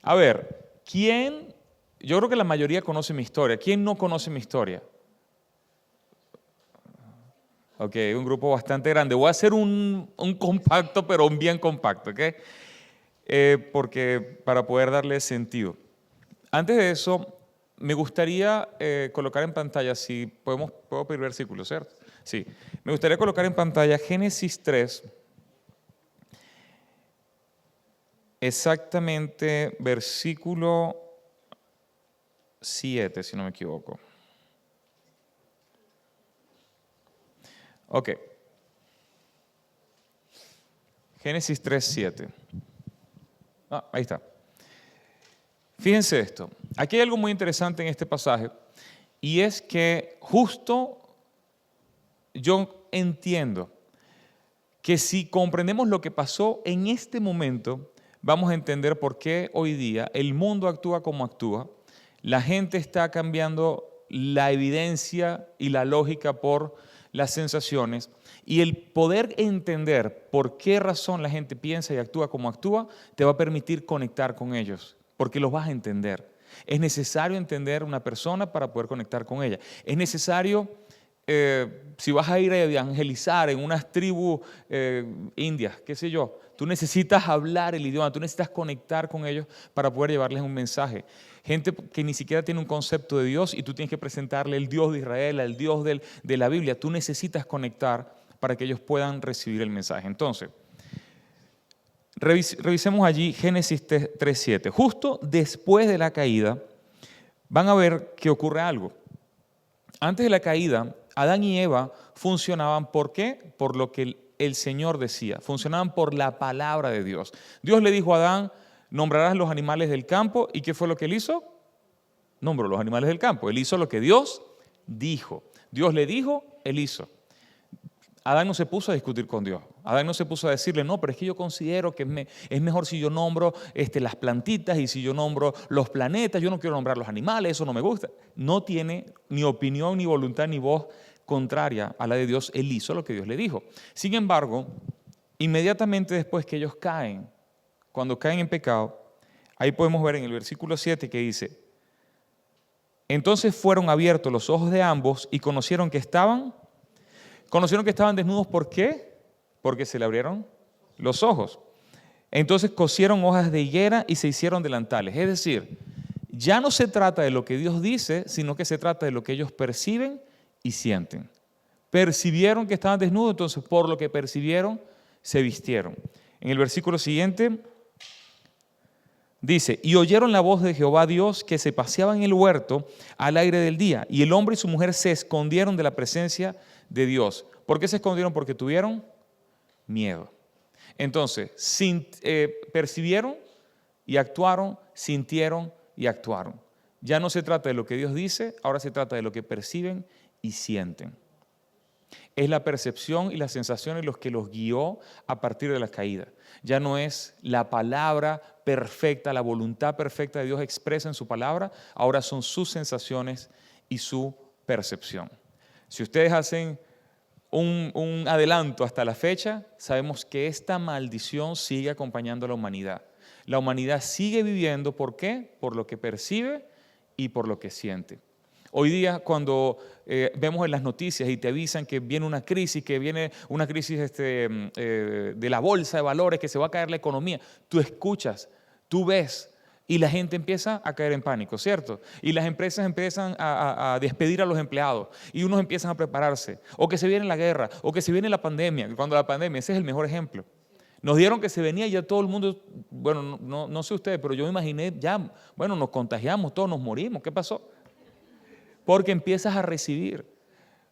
A ver, yo creo que la mayoría conoce mi historia. ¿Quién no conoce mi historia? Ok, un grupo bastante grande. Voy a hacer un compacto, pero un bien compacto, ¿ok? Porque para poder darle sentido. Antes de eso, me gustaría colocar en pantalla, si puedo pedir versículos, ¿cierto? Sí. Me gustaría colocar en pantalla Génesis 3, exactamente versículo 7, si no me equivoco. Ok. Génesis 3, 7. Ahí está. Fíjense esto. Aquí hay algo muy interesante en este pasaje y es que justo yo entiendo que si comprendemos lo que pasó en este momento, vamos a entender por qué hoy día el mundo actúa como actúa, la gente está cambiando la evidencia y la lógica por las sensaciones, y el poder entender por qué razón la gente piensa y actúa como actúa, te va a permitir conectar con ellos, porque los vas a entender. Es necesario entender una persona para poder conectar con ella. Es necesario, si vas a ir a evangelizar en unas tribus indias, qué sé yo, tú necesitas hablar el idioma, tú necesitas conectar con ellos para poder llevarles un mensaje. Gente que ni siquiera tiene un concepto de Dios y tú tienes que presentarle el Dios de Israel, el Dios de la Biblia. Tú necesitas conectar para que ellos puedan recibir el mensaje. Entonces, revisemos allí Génesis 3:7. Justo después de la caída, van a ver que ocurre algo. Antes de la caída, Adán y Eva funcionaban, ¿por qué? Por lo que el Señor decía, funcionaban por la palabra de Dios. Dios le dijo a Adán, nombrarás los animales del campo, ¿y qué fue lo que él hizo? Nombró los animales del campo. Él hizo lo que Dios dijo. Dios le dijo, él hizo. Adán no se puso a discutir con Dios. Adán no se puso a decirle, no, pero es que yo considero que es mejor si yo nombro las plantitas y si yo nombro los planetas, yo no quiero nombrar los animales, eso no me gusta. No tiene ni opinión, ni voluntad, ni voz contraria a la de Dios. Él hizo lo que Dios le dijo. Sin embargo, inmediatamente después que ellos caen, cuando caen en pecado, ahí podemos ver en el versículo 7 que dice, entonces fueron abiertos los ojos de ambos y conocieron que estaban desnudos. ¿Por qué? Porque se le abrieron los ojos. Entonces cosieron hojas de higuera y se hicieron delantales. Es decir, ya no se trata de lo que Dios dice, sino que se trata de lo que ellos perciben y sienten. Percibieron que estaban desnudos, entonces por lo que percibieron, se vistieron. En el versículo siguiente dice, y oyeron la voz de Jehová Dios que se paseaba en el huerto al aire del día, y el hombre y su mujer se escondieron de la presencia de Dios. ¿Por qué se escondieron? Porque tuvieron miedo. Entonces, percibieron y actuaron, sintieron y actuaron. Ya no se trata de lo que Dios dice, ahora se trata de lo que perciben y sienten. Es la percepción y las sensaciones los que los guió a partir de la caída. Ya no es la palabra perfecta, la voluntad perfecta de Dios expresa en su palabra, ahora son sus sensaciones y su percepción. Si ustedes hacen un adelanto hasta la fecha, sabemos que esta maldición sigue acompañando a la humanidad. La humanidad sigue viviendo, ¿por qué? Por lo que percibe y por lo que siente. Hoy día cuando vemos en las noticias y te avisan que viene una crisis de la bolsa de valores, que se va a caer la economía, tú escuchas, tú ves y la gente empieza a caer en pánico, ¿cierto? Y las empresas empiezan a despedir a los empleados y unos empiezan a prepararse, o que se viene la guerra, o que se viene la pandemia, cuando la pandemia, ese es el mejor ejemplo. Nos dieron que se venía y ya todo el mundo, bueno, no sé ustedes, pero yo me imaginé ya, bueno, nos contagiamos, todos nos morimos, ¿qué pasó? Porque empiezas a recibir.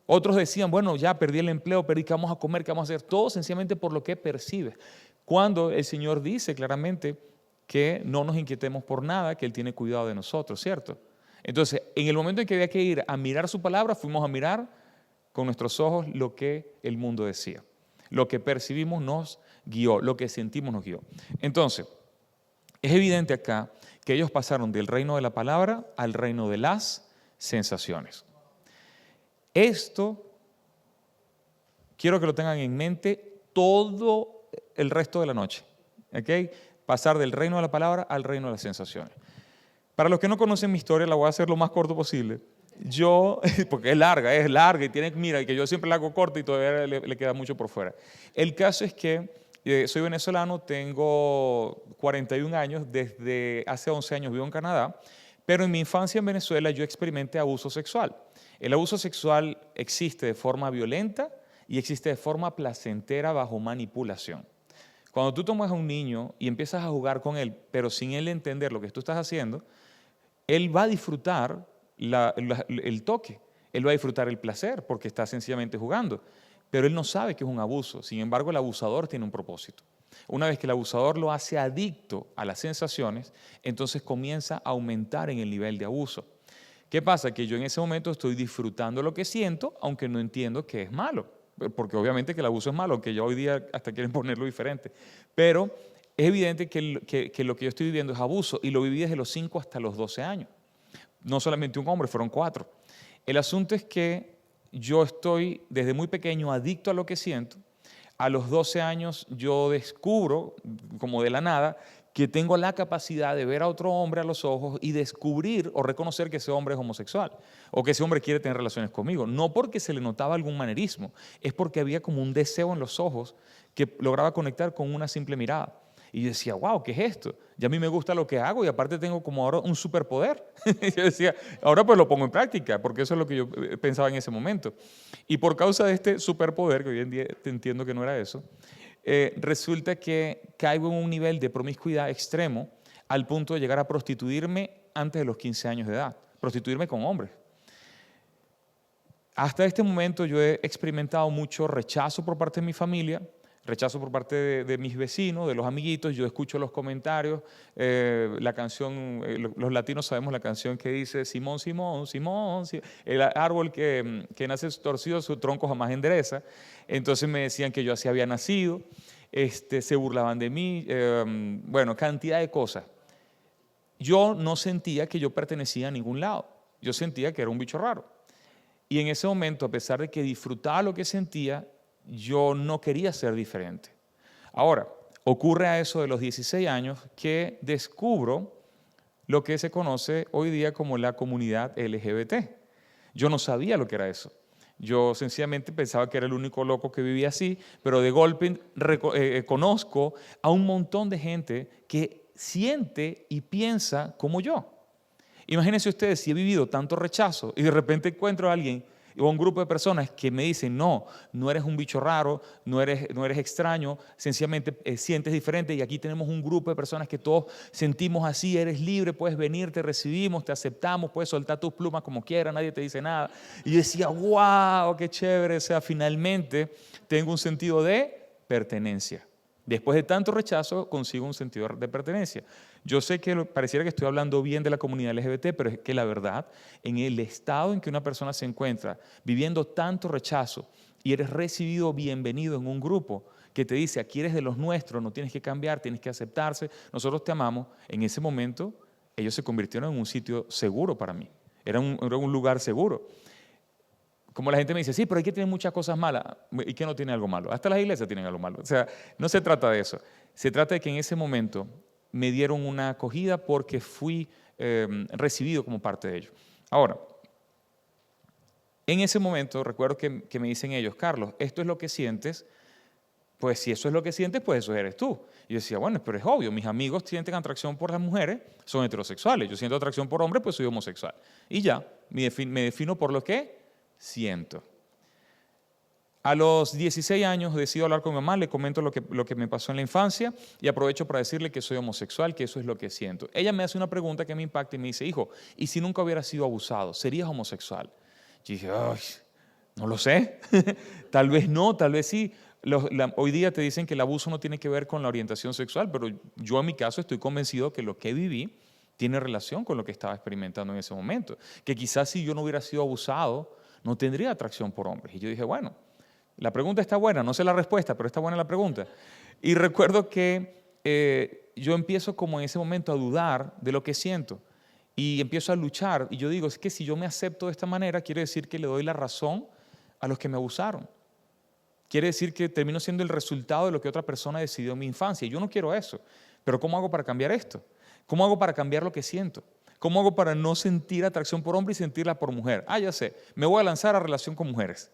Otros decían, bueno, ya perdí el empleo, perdí, ¿qué vamos a comer? ¿Qué vamos a hacer? Todo sencillamente por lo que percibes. Cuando el Señor dice claramente que no nos inquietemos por nada, que Él tiene cuidado de nosotros, ¿cierto? Entonces, en el momento en que había que ir a mirar su palabra, fuimos a mirar con nuestros ojos lo que el mundo decía. Lo que percibimos nos guió, lo que sentimos nos guió. Entonces, es evidente acá que ellos pasaron del reino de la palabra al reino de las sensaciones. Esto quiero que lo tengan en mente todo el resto de la noche, ¿ok? pasar del reino de la palabra al reino de las sensaciones. Para los que no conocen mi historia, la voy a hacer lo más corto posible. Yo, porque es larga y tiene, mira, que yo siempre la hago corta y todavía le queda mucho por fuera. El caso es que soy venezolano, tengo 41 años, desde hace 11 años vivo en Canadá, pero en mi infancia en Venezuela yo experimenté abuso sexual. El abuso sexual existe de forma violenta y existe de forma placentera bajo manipulación. Cuando tú tomas a un niño y empiezas a jugar con él, pero sin él entender lo que tú estás haciendo, él va a disfrutar el toque, él va a disfrutar el placer porque está sencillamente jugando, pero él no sabe que es un abuso. Sin embargo, el abusador tiene un propósito. Una vez que el abusador lo hace adicto a las sensaciones, entonces comienza a aumentar en el nivel de abuso. ¿Qué pasa? Que yo en ese momento estoy disfrutando lo que siento, aunque no entiendo que es malo, porque obviamente que el abuso es malo, aunque ya hoy día hasta quieren ponerlo diferente, pero es evidente que lo que yo estoy viviendo es abuso y lo viví desde los 5 hasta los 12 años. No solamente un hombre, fueron 4. El asunto es que yo estoy desde muy pequeño adicto a lo que siento. A los 12 años yo descubro, como de la nada, que tengo la capacidad de ver a otro hombre a los ojos y descubrir o reconocer que ese hombre es homosexual o que ese hombre quiere tener relaciones conmigo. No porque se le notaba algún manerismo, es porque había como un deseo en los ojos que lograba conectar con una simple mirada. Y yo decía, wow, ¿qué es esto? Ya a mí me gusta lo que hago y aparte tengo como ahora un superpoder. Y yo decía, ahora pues lo pongo en práctica, porque eso es lo que yo pensaba en ese momento. Y por causa de este superpoder, que hoy en día te entiendo que no era eso, resulta que caigo en un nivel de promiscuidad extremo al punto de llegar a prostituirme antes de los 15 años de edad, prostituirme con hombres. Hasta este momento yo he experimentado mucho rechazo por parte de mi familia, rechazo por parte de mis vecinos, de los amiguitos. Yo escucho los comentarios, la canción, los latinos sabemos la canción que dice Simón, Simón, Simón, el árbol que nace torcido, su tronco jamás endereza. Entonces me decían que yo así había nacido, se burlaban de mí, bueno, cantidad de cosas. Yo no sentía que yo pertenecía a ningún lado, yo sentía que era un bicho raro. Y en ese momento, a pesar de que disfrutaba lo que sentía, yo no quería ser diferente. Ahora, ocurre a eso de los 16 años que descubro lo que se conoce hoy día como la comunidad LGBT. Yo no sabía lo que era eso. Yo sencillamente pensaba que era el único loco que vivía así, pero de golpe conozco a un montón de gente que siente y piensa como yo. Imagínense ustedes si he vivido tanto rechazo y de repente encuentro a alguien o un grupo de personas que me dicen, no eres un bicho raro, no eres extraño, sencillamente sientes diferente y aquí tenemos un grupo de personas que todos sentimos así, eres libre, puedes venir, te recibimos, te aceptamos, puedes soltar tus plumas como quieras, nadie te dice nada. Y yo decía, wow, qué chévere, o sea, finalmente tengo un sentido de pertenencia. Después de tanto rechazo, consigo un sentido de pertenencia. Yo sé que pareciera que estoy hablando bien de la comunidad LGBT, pero es que la verdad, en el estado en que una persona se encuentra viviendo tanto rechazo y eres recibido bienvenido en un grupo que te dice, aquí eres de los nuestros, no tienes que cambiar, tienes que aceptarse, nosotros te amamos, en ese momento ellos se convirtieron en un sitio seguro para mí, era un lugar seguro. Como la gente me dice, sí, pero hay que tener muchas cosas malas. ¿Y qué no tiene algo malo? Hasta las iglesias tienen algo malo. O sea, no se trata de eso. Se trata de que en ese momento me dieron una acogida porque fui recibido como parte de ellos. Ahora, en ese momento recuerdo que me dicen ellos, Carlos, esto es lo que sientes, pues si eso es lo que sientes, pues eso eres tú. Y yo decía, bueno, pero es obvio, mis amigos sienten atracción por las mujeres, son heterosexuales. Yo siento atracción por hombres, pues soy homosexual. Y ya, me defino por lo que siento. A los 16 años decido hablar con mi mamá, le comento lo que me pasó en la infancia y aprovecho para decirle que soy homosexual, que eso es lo que siento. Ella me hace una pregunta que me impacta y me dice, hijo, ¿y si nunca hubieras sido abusado, serías homosexual? Yo dije, ay, no lo sé, tal vez no, tal vez sí. Hoy día te dicen que el abuso no tiene que ver con la orientación sexual, pero yo en mi caso estoy convencido que lo que viví tiene relación con lo que estaba experimentando en ese momento. Que quizás si yo no hubiera sido abusado, no tendría atracción por hombres. Y yo dije, bueno, la pregunta está buena, no sé la respuesta, pero está buena la pregunta. Y recuerdo que yo empiezo como en ese momento a dudar de lo que siento y empiezo a luchar. Y yo digo, es que si yo me acepto de esta manera, quiere decir que le doy la razón a los que me abusaron. Quiere decir que termino siendo el resultado de lo que otra persona decidió en mi infancia. Y yo no quiero eso. pero ¿cómo hago para cambiar esto? ¿Cómo hago para cambiar lo que siento? ¿Cómo hago para no sentir atracción por hombre y sentirla por mujer? Ya sé, me voy a lanzar a relación con mujeres.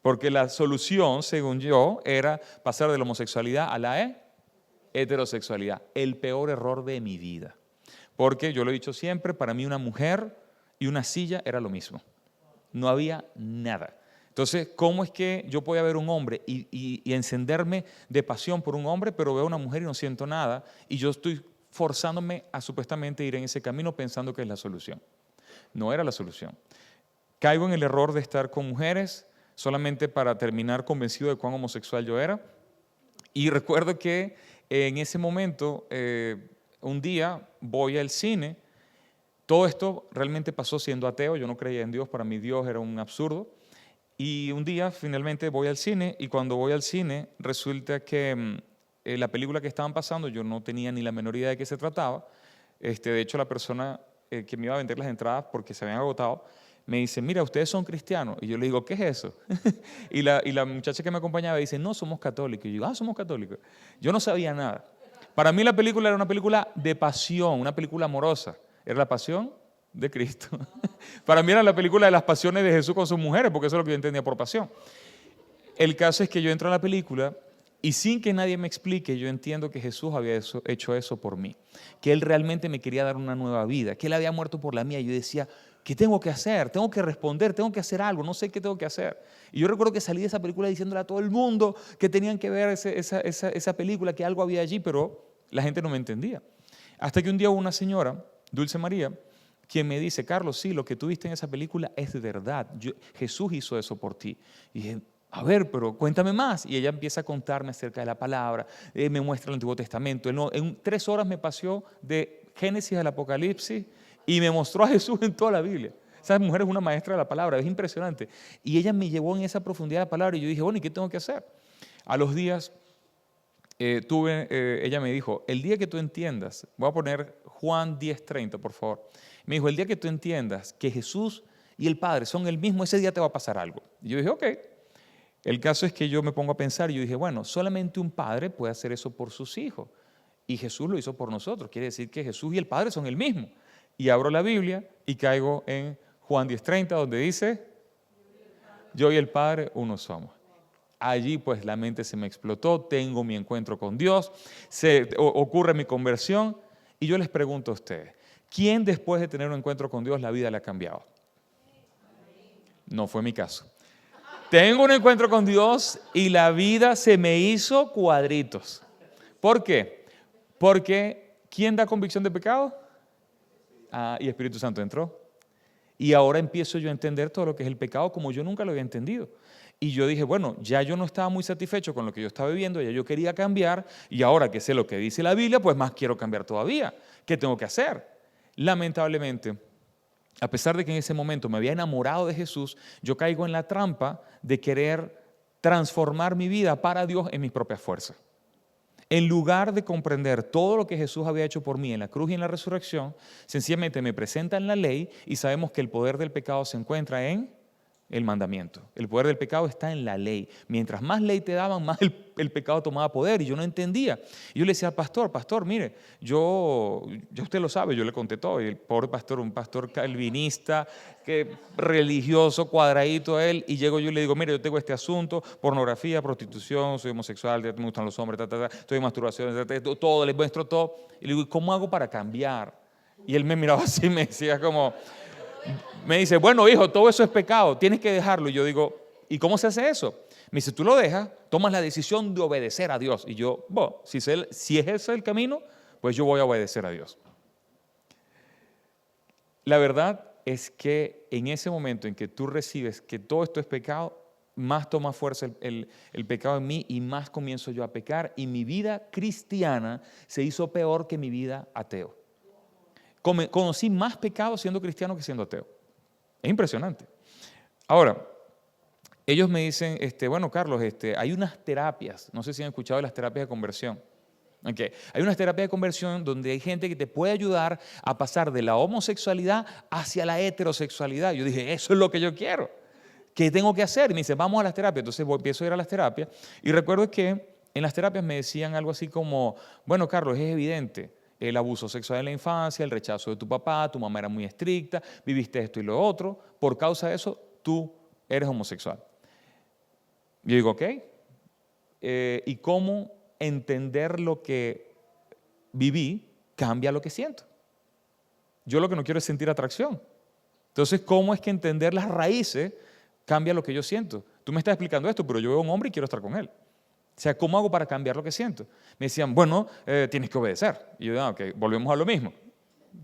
Porque la solución, según yo, era pasar de la homosexualidad a la heterosexualidad. El peor error de mi vida. Porque yo lo he dicho siempre, para mí una mujer y una silla era lo mismo. No había nada. Entonces, ¿cómo es que yo podía ver un hombre y encenderme de pasión por un hombre, pero veo una mujer y no siento nada? Y yo estoy forzándome a supuestamente ir en ese camino pensando que es la solución. No era la solución. Caigo en el error de estar con mujeres solamente para terminar convencido de cuán homosexual yo era. Y recuerdo que en ese momento, un día voy al cine. Todo esto realmente pasó siendo ateo. Yo no creía en Dios. Para mí Dios era un absurdo. Y un día finalmente voy al cine y cuando voy al cine resulta que la película que estaban pasando yo no tenía ni la menor idea de qué se trataba. De hecho, la persona que me iba a vender las entradas porque se habían agotado me dice, mira, ustedes son cristianos. Y yo le digo, ¿qué es eso? y la muchacha que me acompañaba dice, no, somos católicos. Y yo digo, somos católicos. Yo no sabía nada. Para mí la película era una película de pasión, una película amorosa. Era la pasión de Cristo. Para mí era la película de las pasiones de Jesús con sus mujeres, porque eso es lo que yo entendía por pasión. El caso es que yo entro a la película y sin que nadie me explique, yo entiendo que Jesús había hecho eso por mí, que Él realmente me quería dar una nueva vida, que Él había muerto por la mía. Y yo decía, ¿qué tengo que hacer? Tengo que responder, tengo que hacer algo, no sé qué tengo que hacer. Y yo recuerdo que salí de esa película diciéndole a todo el mundo que tenían que ver esa película, que algo había allí, pero la gente no me entendía. Hasta que un día hubo una señora, Dulce María, quien me dice, Carlos, sí, lo que tú viste en esa película es de verdad. Jesús hizo eso por ti. Y dije, a ver, pero cuéntame más. Y ella empieza a contarme acerca de la palabra, me muestra el Antiguo Testamento. En 3 horas me paseó de Génesis al Apocalipsis y me mostró a Jesús en toda la Biblia. Esa mujer es una maestra de la palabra, es impresionante. Y ella me llevó en esa profundidad de la palabra y yo dije, bueno, ¿y qué tengo que hacer? A los días ella me dijo, el día que tú entiendas, voy a poner Juan 10:30, por favor. Me dijo, el día que tú entiendas que Jesús y el Padre son el mismo, ese día te va a pasar algo. Y yo dije, ok. El caso es que yo me pongo a pensar y yo dije, bueno, solamente un padre puede hacer eso por sus hijos. Y Jesús lo hizo por nosotros. Quiere decir que Jesús y el Padre son el mismo. Y abro la Biblia y caigo en Juan 10:30, donde dice, yo y el Padre uno somos. Allí pues la mente se me explotó, tengo mi encuentro con Dios, ocurre mi conversión. Y yo les pregunto a ustedes, ¿quién después de tener un encuentro con Dios la vida le ha cambiado? No fue mi caso. Tengo un encuentro con Dios y la vida se me hizo cuadritos. ¿Por qué? Porque ¿quién da convicción de pecado? Y Espíritu Santo entró. Y ahora empiezo yo a entender todo lo que es el pecado como yo nunca lo había entendido. Y yo dije, bueno, ya yo no estaba muy satisfecho con lo que yo estaba viviendo, ya yo quería cambiar, y ahora que sé lo que dice la Biblia, pues más quiero cambiar todavía. ¿Qué tengo que hacer? Lamentablemente, a pesar de que en ese momento me había enamorado de Jesús, yo caigo en la trampa de querer transformar mi vida para Dios en mis propias fuerzas. En lugar de comprender todo lo que Jesús había hecho por mí en la cruz y en la resurrección, sencillamente me presentan la ley y sabemos que el poder del pecado se encuentra en el mandamiento. El poder del pecado está en la ley. Mientras más ley te daban, más el pecado tomaba poder y yo no entendía. Y yo le decía al pastor, mire, ya usted lo sabe, yo le conté todo. Y el pobre pastor, un pastor calvinista, religioso, cuadradito a él, y llego yo y le digo, mire, yo tengo este asunto, pornografía, prostitución, soy homosexual, me gustan los hombres, estoy en masturbación, todo, les muestro todo. Y le digo, ¿cómo hago para cambiar? Y él me miraba así y me decía como... Me dice, bueno, hijo, todo eso es pecado, tienes que dejarlo. Y yo digo, ¿y cómo se hace eso? Me dice, tú lo dejas, tomas la decisión de obedecer a Dios. Y yo, bueno, si es ese el camino, pues yo voy a obedecer a Dios. La verdad es que en ese momento en que tú recibes que todo esto es pecado, más toma fuerza el pecado en mí y más comienzo yo a pecar. Y mi vida cristiana se hizo peor que mi vida ateo. Conocí más pecado siendo cristiano que siendo ateo. Es impresionante. Ahora, ellos me dicen, bueno, Carlos, hay unas terapias, no sé si han escuchado de las terapias de conversión. Okay. Hay unas terapias de conversión donde hay gente que te puede ayudar a pasar de la homosexualidad hacia la heterosexualidad. Yo dije, eso es lo que yo quiero. ¿Qué tengo que hacer? Y me dice, vamos a las terapias. Entonces empiezo a ir a las terapias y recuerdo que en las terapias me decían algo así como, bueno, Carlos, es evidente, el abuso sexual en la infancia, el rechazo de tu papá, tu mamá era muy estricta, viviste esto y lo otro, por causa de eso tú eres homosexual. Yo digo, ok, ¿y cómo entender lo que viví cambia lo que siento? Yo lo que no quiero es sentir atracción. Entonces, ¿cómo es que entender las raíces cambia lo que yo siento? Tú me estás explicando esto, pero yo veo a un hombre y quiero estar con él. O sea, ¿cómo hago para cambiar lo que siento? Me decían, bueno, tienes que obedecer. Y yo, ok, volvemos a lo mismo.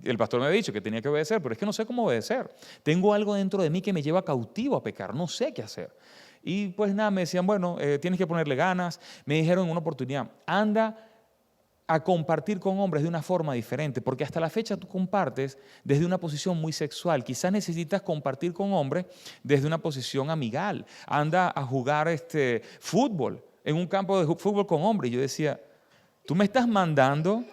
El pastor me ha dicho que tenía que obedecer, pero es que no sé cómo obedecer. Tengo algo dentro de mí que me lleva cautivo a pecar, no sé qué hacer. Y pues nada, me decían, bueno, tienes que ponerle ganas. Me dijeron en una oportunidad, anda a compartir con hombres de una forma diferente, porque hasta la fecha tú compartes desde una posición muy sexual. Quizás necesitas compartir con hombres desde una posición amigal. Anda a jugar fútbol en un campo de fútbol con hombres. Y yo decía, tú me estás mandando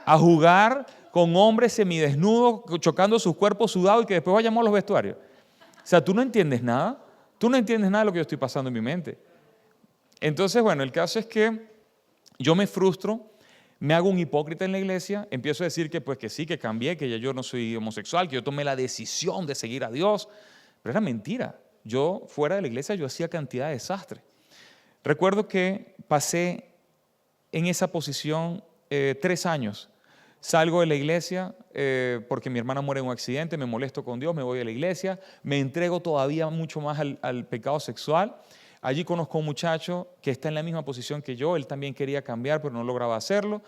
a jugar con hombres semidesnudos, chocando sus cuerpos sudados y que después vayamos a los vestuarios. O sea, tú no entiendes nada. Tú no entiendes nada de lo que yo estoy pasando en mi mente. Entonces, bueno, el caso es que yo me frustro, me hago un hipócrita en la iglesia, empiezo a decir que pues que sí, que cambié, que ya yo no soy homosexual, que yo tomé la decisión de seguir a Dios. Pero era mentira. Yo, fuera de la iglesia, yo hacía cantidad de desastres. Recuerdo que pasé en esa posición 3 años. Salgo de la iglesia porque mi hermana muere en un accidente, me molesto con Dios, me voy a la iglesia, me entrego todavía mucho más al pecado sexual. Allí conozco a un muchacho que está en la misma posición que yo, él también quería cambiar, pero no lograba hacerlo.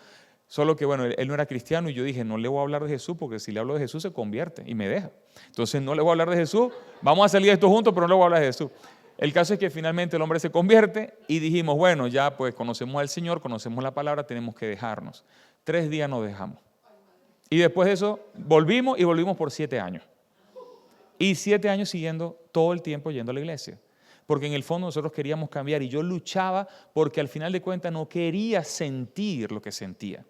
Solo que, bueno, él no era cristiano y yo dije, no le voy a hablar de Jesús porque si le hablo de Jesús se convierte y me deja. Entonces no le voy a hablar de Jesús, vamos a salir de esto juntos, pero no le voy a hablar de Jesús. El caso es que finalmente el hombre se convierte y dijimos, bueno, ya pues conocemos al Señor, conocemos la palabra, tenemos que dejarnos. 3 días nos dejamos. Y después de eso volvimos y volvimos por 7 años. Y 7 años siguiendo todo el tiempo yendo a la iglesia. Porque en el fondo nosotros queríamos cambiar y yo luchaba porque al final de cuentas no quería sentir lo que sentía.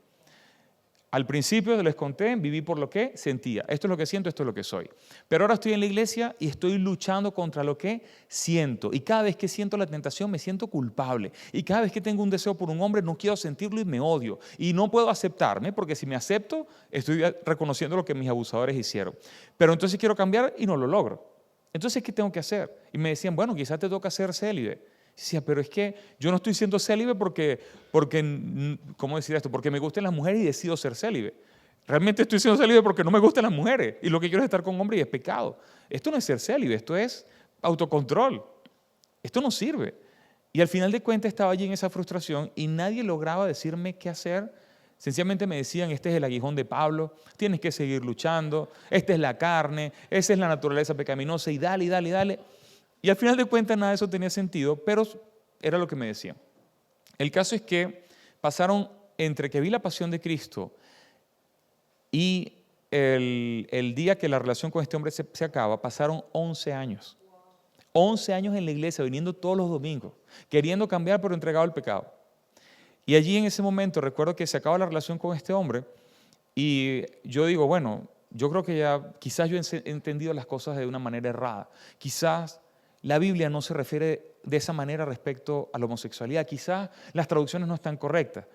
Al principio les conté, viví por lo que sentía. Esto es lo que siento, esto es lo que soy. Pero ahora estoy en la iglesia y estoy luchando contra lo que siento. Y cada vez que siento la tentación me siento culpable. Y cada vez que tengo un deseo por un hombre no quiero sentirlo y me odio. Y no puedo aceptarme porque si me acepto estoy reconociendo lo que mis abusadores hicieron. Pero entonces quiero cambiar y no lo logro. Entonces, ¿qué tengo que hacer? Y me decían, bueno, quizás te toca ser célibe. Y decía, pero es que yo no estoy siendo célibe porque, ¿cómo decir esto? Porque me gustan las mujeres y decido ser célibe. Realmente estoy siendo célibe porque no me gustan las mujeres y lo que quiero es estar con hombres y es pecado. Esto no es ser célibe, esto es autocontrol. Esto no sirve. Y al final de cuentas estaba allí en esa frustración y nadie lograba decirme qué hacer. Sencillamente me decían, este es el aguijón de Pablo, tienes que seguir luchando, esta es la carne, esa es la naturaleza pecaminosa y dale, y dale, y dale. Y al final de cuentas nada de eso tenía sentido, pero era lo que me decían. El caso es que pasaron entre que vi la pasión de Cristo y el día que la relación con este hombre se acaba, pasaron 11 años. 11 años en la iglesia, viniendo todos los domingos, queriendo cambiar pero entregado al pecado. Y allí en ese momento recuerdo que se acaba la relación con este hombre y yo digo, bueno, yo creo que ya quizás yo he entendido las cosas de una manera errada. Quizás la Biblia no se refiere de esa manera respecto a la homosexualidad. Quizás las traducciones no están correctas.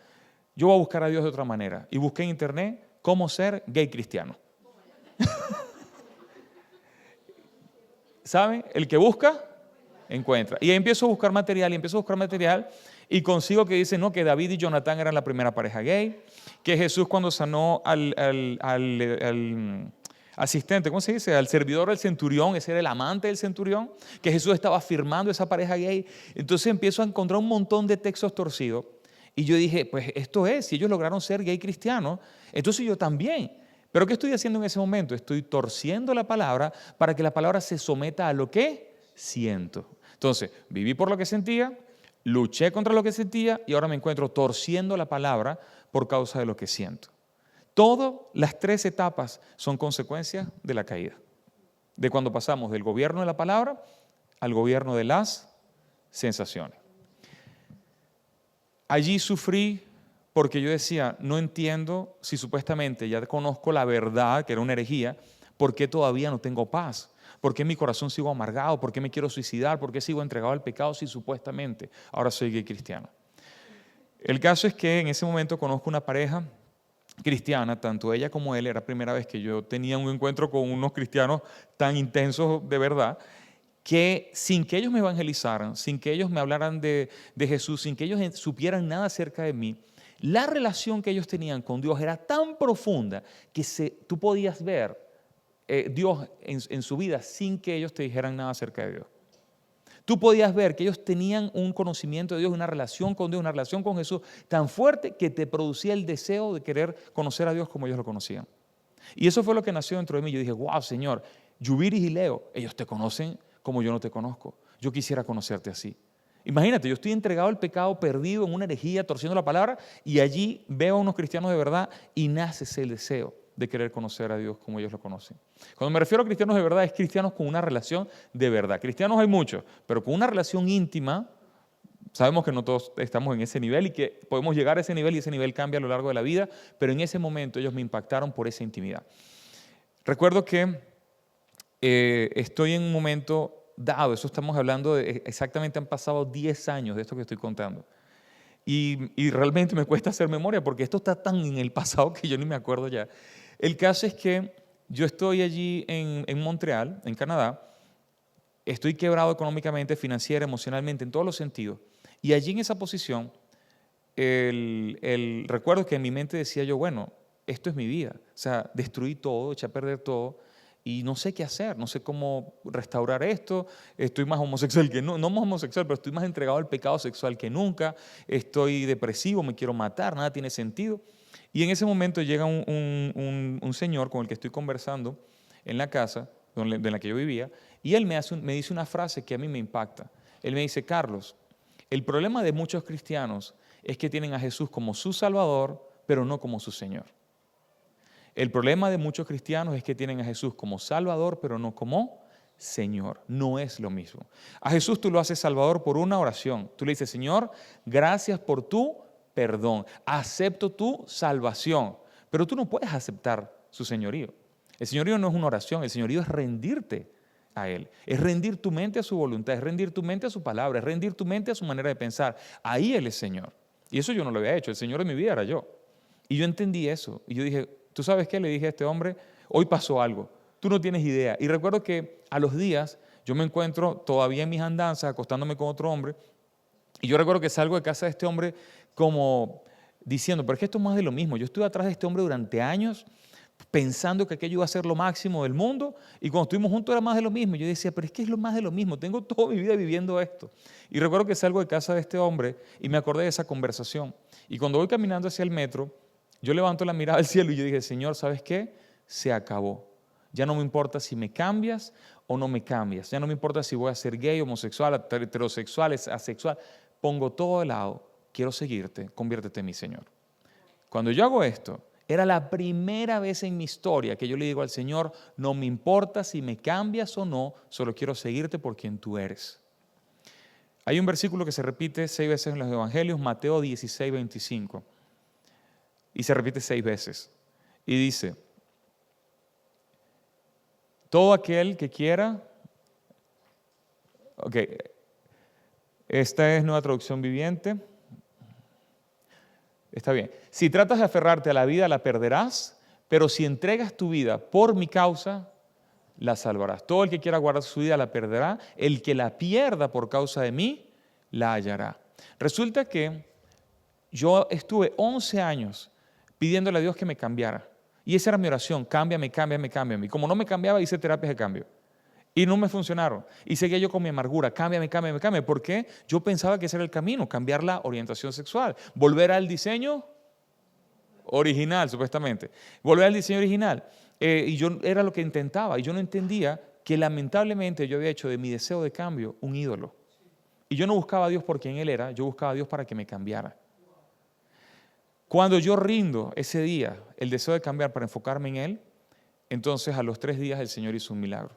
Yo voy a buscar a Dios de otra manera y busqué en internet cómo ser gay cristiano. ¿Saben? El que busca, encuentra. Y ahí empiezo a buscar material y consigo que dice, no, que David y Jonatán eran la primera pareja gay, que Jesús cuando sanó al asistente, ¿cómo se dice? Al servidor del centurión, ese era el amante del centurión, que Jesús estaba firmando esa pareja gay. Entonces empiezo a encontrar un montón de textos torcidos y yo dije, pues esto es, si ellos lograron ser gay cristianos, entonces yo también. ¿Pero qué estoy haciendo en ese momento? Estoy torciendo la palabra para que la palabra se someta a lo que siento. Entonces, viví por lo que sentía, luché contra lo que sentía y ahora me encuentro torciendo la palabra por causa de lo que siento. Todas las 3 etapas son consecuencias de la caída. De cuando pasamos del gobierno de la palabra al gobierno de las sensaciones. Allí sufrí porque yo decía, no entiendo si supuestamente ya conozco la verdad, que era una herejía, ¿por qué todavía no tengo paz? ¿Por qué mi corazón sigo amargado? ¿Por qué me quiero suicidar? ¿Por qué sigo entregado al pecado si supuestamente ahora soy gay cristiano? El caso es que en ese momento conozco una pareja cristiana, tanto ella como él. Era la primera vez que yo tenía un encuentro con unos cristianos tan intensos de verdad, que sin que ellos me evangelizaran, sin que ellos me hablaran de Jesús, sin que ellos supieran nada acerca de mí, la relación que ellos tenían con Dios era tan profunda que tú podías ver Dios en su vida sin que ellos te dijeran nada acerca de Dios. Tú podías ver que ellos tenían un conocimiento de Dios, una relación con Dios, una relación con Jesús tan fuerte que te producía el deseo de querer conocer a Dios como ellos lo conocían. Y eso fue lo que nació dentro de mí. Yo dije, wow, Señor, Yubiris y Leo, ellos te conocen como yo no te conozco. Yo quisiera conocerte así. Imagínate, yo estoy entregado al pecado, perdido en una herejía, torciendo la palabra, y allí veo a unos cristianos de verdad y nace ese deseo de querer conocer a Dios como ellos lo conocen. Cuando me refiero a cristianos de verdad, es cristianos con una relación de verdad. Cristianos hay muchos, pero con una relación íntima. Sabemos que no todos estamos en ese nivel y que podemos llegar a ese nivel y ese nivel cambia a lo largo de la vida, pero en ese momento ellos me impactaron por esa intimidad. Recuerdo que estoy en un momento dado, eso estamos hablando de exactamente han pasado 10 años de esto que estoy contando. Y realmente me cuesta hacer memoria porque esto está tan en el pasado que yo ni me acuerdo ya. El caso es que yo estoy allí en Montreal, en Canadá, estoy quebrado económicamente, financiera, emocionalmente, en todos los sentidos. Y allí en esa posición, recuerdo que en mi mente decía yo, bueno, esto es mi vida. O sea, destruí todo, eché a perder todo y no sé qué hacer, no sé cómo restaurar esto. Estoy más homosexual que no más homosexual, pero estoy más entregado al pecado sexual que nunca. Estoy depresivo, me quiero matar, nada tiene sentido. Y en ese momento llega un señor con el que estoy conversando en la casa de la que yo vivía y él me dice una frase que a mí me impacta. Él me dice, Carlos, el problema de muchos cristianos es que tienen a Jesús como su Salvador, pero no como su Señor. El problema de muchos cristianos es que tienen a Jesús como Salvador, pero no como Señor. No es lo mismo. A Jesús tú lo haces Salvador por una oración. Tú le dices, Señor, gracias por tu perdón. Acepto tu salvación. Pero tú no puedes aceptar su señorío. El señorío no es una oración, el señorío es rendirte a Él. Es rendir tu mente a su voluntad, es rendir tu mente a su palabra, es rendir tu mente a su manera de pensar. Ahí Él es Señor. Y eso yo no lo había hecho. El Señor de mi vida era yo. Y yo entendí eso. Y yo dije, ¿tú sabes qué? Le dije a este hombre, hoy pasó algo. Tú no tienes idea. Y recuerdo que a los días yo me encuentro todavía en mis andanzas, acostándome con otro hombre. Y yo recuerdo que salgo de casa de este hombre como diciendo, pero es que esto es más de lo mismo. Yo estuve atrás de este hombre durante años pensando que aquello iba a ser lo máximo del mundo y cuando estuvimos juntos era más de lo mismo. Yo decía, pero es que es lo más de lo mismo, tengo toda mi vida viviendo esto. Y recuerdo que salgo de casa de este hombre y me acordé de esa conversación. Y cuando voy caminando hacia el metro, yo levanto la mirada al cielo y yo dije, Señor, ¿sabes qué? Se acabó. Ya no me importa si me cambias o no me cambias. Ya no me importa si voy a ser gay, homosexual, heterosexual, asexual. Pongo todo de lado. Quiero seguirte. Conviértete en mi Señor. Cuando yo hago esto, era la primera vez en mi historia que yo le digo al Señor, no me importa si me cambias o no, solo quiero seguirte por quien tú eres. Hay un versículo que se repite 6 veces en los evangelios, Mateo 16, 25. Y se repite 6 veces. Y dice, todo aquel que quiera, ok, esta es Nueva Traducción Viviente. Está bien. Si tratas de aferrarte a la vida, la perderás, pero si entregas tu vida por mi causa, la salvarás. Todo el que quiera guardar su vida la perderá, el que la pierda por causa de mí, la hallará. Resulta que yo estuve 11 años pidiéndole a Dios que me cambiara. Y esa era mi oración, cámbiame, cámbiame, cámbiame. Y como no me cambiaba, hice terapias de cambio. Y no me funcionaron. Y seguía yo con mi amargura, cámbiame, cámbiame, cámbiame. ¿Por qué? Yo pensaba que ese era el camino, cambiar la orientación sexual. Volver al diseño original, supuestamente. Volver al diseño original. Y yo era lo que intentaba. Y yo no entendía que lamentablemente yo había hecho de mi deseo de cambio un ídolo. Y yo no buscaba a Dios por quien Él era, yo buscaba a Dios para que me cambiara. Cuando yo rindo ese día el deseo de cambiar para enfocarme en Él, entonces a los 3 días el Señor hizo un milagro.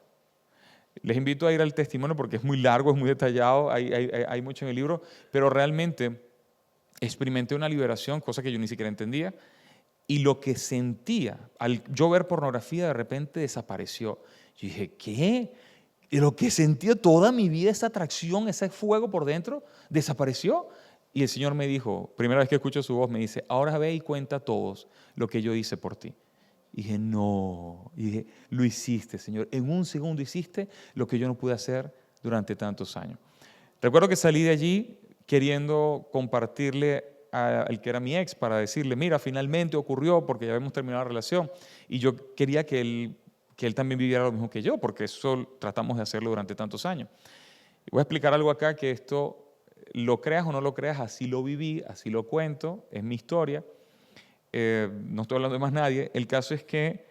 Les invito a ir al testimonio porque es muy largo, es muy detallado, hay mucho en el libro, pero realmente experimenté una liberación, cosa que yo ni siquiera entendía, y lo que sentía al yo ver pornografía de repente desapareció. Yo dije, ¿qué? Y lo que sentía toda mi vida, esa atracción, ese fuego por dentro, desapareció. Y el Señor me dijo, primera vez que escucho su voz, me dice, ahora ve y cuenta a todos lo que yo hice por ti. Y dije, no. Y dije, lo hiciste, Señor. En un segundo hiciste lo que yo no pude hacer durante tantos años. Recuerdo que salí de allí queriendo compartirle al que era mi ex para decirle, mira, finalmente ocurrió porque ya habíamos terminado la relación. Y yo quería que él también viviera lo mismo que yo, porque eso tratamos de hacerlo durante tantos años. Y voy a explicar algo acá que esto, lo creas o no lo creas, así lo viví, así lo cuento, es mi historia. No estoy hablando de más nadie. El caso es que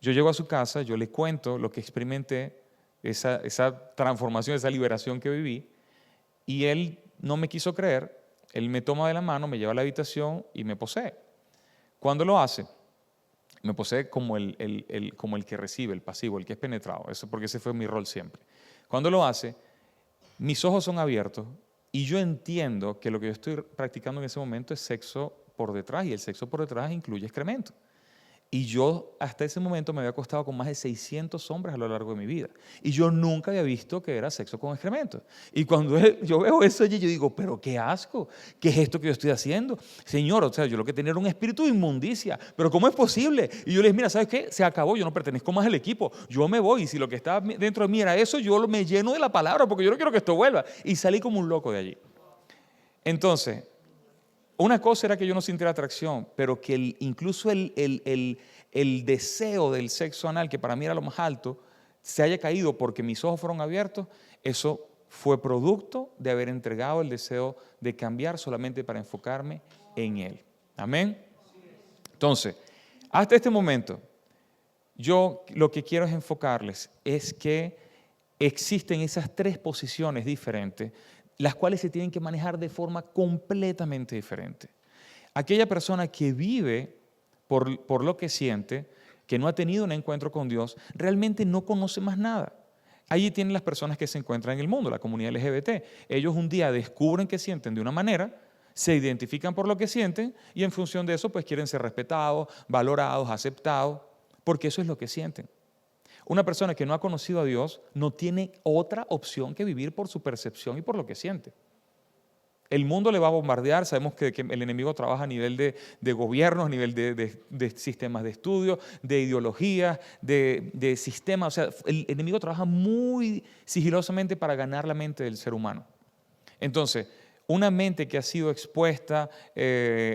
yo llego a su casa, yo le cuento lo que experimenté, esa transformación, esa liberación que viví, y él no me quiso creer. Él me toma de la mano, me lleva a la habitación y me posee. ¿Cuándo lo hace? Me posee como como el que recibe, el pasivo, el que es penetrado. Eso porque ese fue mi rol siempre. Cuando lo hace, mis ojos son abiertos y yo entiendo que lo que yo estoy practicando en ese momento es sexo por detrás, y el sexo por detrás incluye excremento. Y yo hasta ese momento me había acostado con más de 600 hombres a lo largo de mi vida. Y yo nunca había visto que era sexo con excremento. Y cuando yo veo eso allí, yo digo, pero qué asco, ¿qué es esto que yo estoy haciendo? Señor, o sea, yo lo que tenía era un espíritu de inmundicia, pero ¿cómo es posible? Y yo le dije, mira, ¿sabes qué? Se acabó, yo no pertenezco más al equipo, yo me voy. Y si lo que está dentro de mí era eso, yo me lleno de la palabra, porque yo no quiero que esto vuelva. Y salí como un loco de allí. Entonces, una cosa era que yo no sintiera atracción, pero que incluso el deseo del sexo anal, que para mí era lo más alto, se haya caído porque mis ojos fueron abiertos, eso fue producto de haber entregado el deseo de cambiar solamente para enfocarme en Él. Amén. Entonces, hasta este momento, yo lo que quiero es enfocarles es que existen esas tres posiciones diferentes, las cuales se tienen que manejar de forma completamente diferente. Aquella persona que vive por lo que siente, que no ha tenido un encuentro con Dios, realmente no conoce más nada. Allí tienen las personas que se encuentran en el mundo, la comunidad LGBT. Ellos un día descubren que sienten de una manera, se identifican por lo que sienten y en función de eso pues quieren ser respetados, valorados, aceptados, porque eso es lo que sienten. Una persona que no ha conocido a Dios no tiene otra opción que vivir por su percepción y por lo que siente. El mundo le va a bombardear, sabemos que el enemigo trabaja a nivel de gobiernos, a nivel de sistemas de estudio, de ideologías, de sistemas. O sea, el enemigo trabaja muy sigilosamente para ganar la mente del ser humano. Entonces, una mente que ha sido expuesta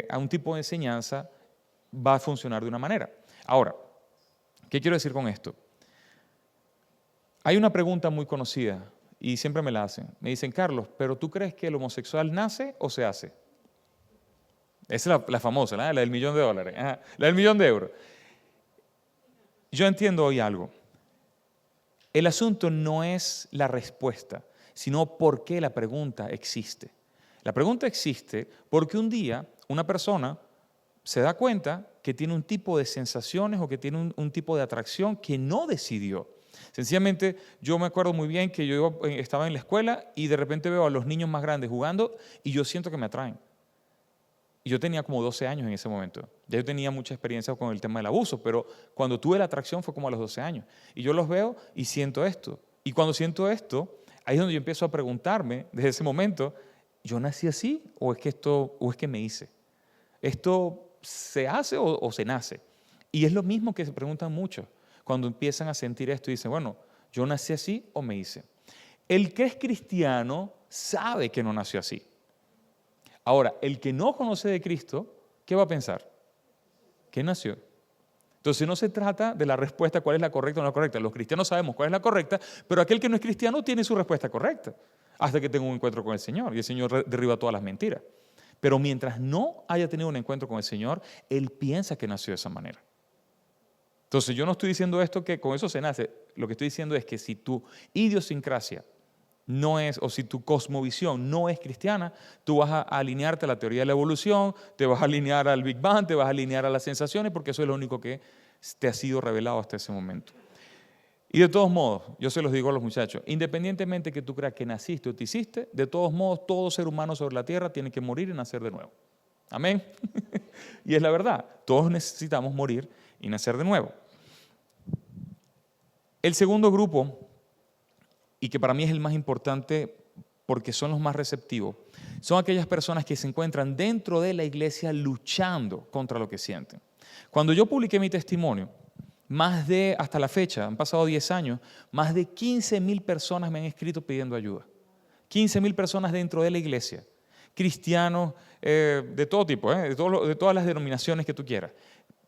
a un tipo de enseñanza va a funcionar de una manera. Ahora, ¿qué quiero decir con esto? Hay una pregunta muy conocida y siempre me la hacen. Me dicen, Carlos, ¿pero tú crees que el homosexual nace o se hace? Esa es la famosa, la del $1.000.000. Ajá, la del $1.000.000. Yo entiendo hoy algo. El asunto no es la respuesta, sino por qué la pregunta existe. La pregunta existe porque un día una persona se da cuenta que tiene un tipo de sensaciones o que tiene un tipo de atracción que no decidió. Sencillamente, yo me acuerdo muy bien que yo estaba en la escuela y de repente veo a los niños más grandes jugando y yo siento que me atraen. Y yo tenía como 12 años en ese momento. Ya yo tenía mucha experiencia con el tema del abuso, pero cuando tuve la atracción fue como a los 12 años. Y yo los veo y siento esto. Y cuando siento esto, ahí es donde yo empiezo a preguntarme, desde ese momento, ¿yo nací así o es que me hice? ¿Esto se hace o se nace? Y es lo mismo que se preguntan muchos cuando empiezan a sentir esto y dicen, bueno, ¿yo nací así o me hice? El que es cristiano sabe que no nació así. Ahora, el que no conoce de Cristo, ¿qué va a pensar? ¿Qué nació? Entonces no se trata de la respuesta cuál es la correcta o no la correcta. Los cristianos sabemos cuál es la correcta, pero aquel que no es cristiano tiene su respuesta correcta hasta que tenga un encuentro con el Señor y el Señor derriba todas las mentiras. Pero mientras no haya tenido un encuentro con el Señor, él piensa que nació de esa manera. Entonces yo no estoy diciendo esto que con eso se nace. Lo que estoy diciendo es que si tu idiosincrasia no es, o si tu cosmovisión no es cristiana, tú vas a alinearte a la teoría de la evolución, te vas a alinear al Big Bang, te vas a alinear a las sensaciones, porque eso es lo único que te ha sido revelado hasta ese momento. Y de todos modos, yo se los digo a los muchachos, independientemente que tú creas que naciste o te hiciste, de todos modos, todo ser humano sobre la tierra tiene que morir y nacer de nuevo. Amén. Y es la verdad, todos necesitamos morir y nacer de nuevo. El segundo grupo, y que para mí es el más importante porque son los más receptivos, son aquellas personas que se encuentran dentro de la iglesia luchando contra lo que sienten. Cuando yo publiqué mi testimonio, hasta la fecha, han pasado 10 años, más de 15,000 personas me han escrito pidiendo ayuda. 15,000 personas dentro de la iglesia, cristianos de todo tipo, de todas las denominaciones que tú quieras,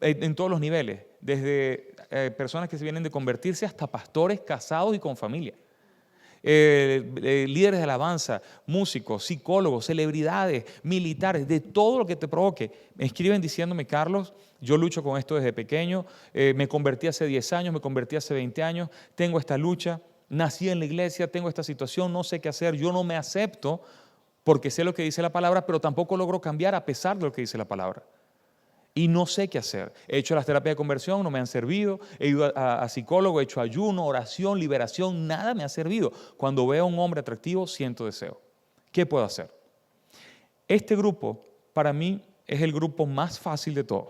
en todos los niveles, desde personas que se vienen de convertirse hasta pastores casados y con familia. Líderes de alabanza, músicos, psicólogos, celebridades, militares, de todo lo que te provoque. Me escriben diciéndome: Carlos, yo lucho con esto desde pequeño, me convertí hace 10 años, me convertí hace 20 años, tengo esta lucha, nací en la iglesia, tengo esta situación, no sé qué hacer, yo no me acepto porque sé lo que dice la palabra, pero tampoco logro cambiar a pesar de lo que dice la palabra. Y no sé qué hacer. He hecho las terapias de conversión, no me han servido. He ido a psicólogo, he hecho ayuno, oración, liberación, nada me ha servido. Cuando veo a un hombre atractivo, siento deseo. ¿Qué puedo hacer? Este grupo, para mí, es el grupo más fácil de todos.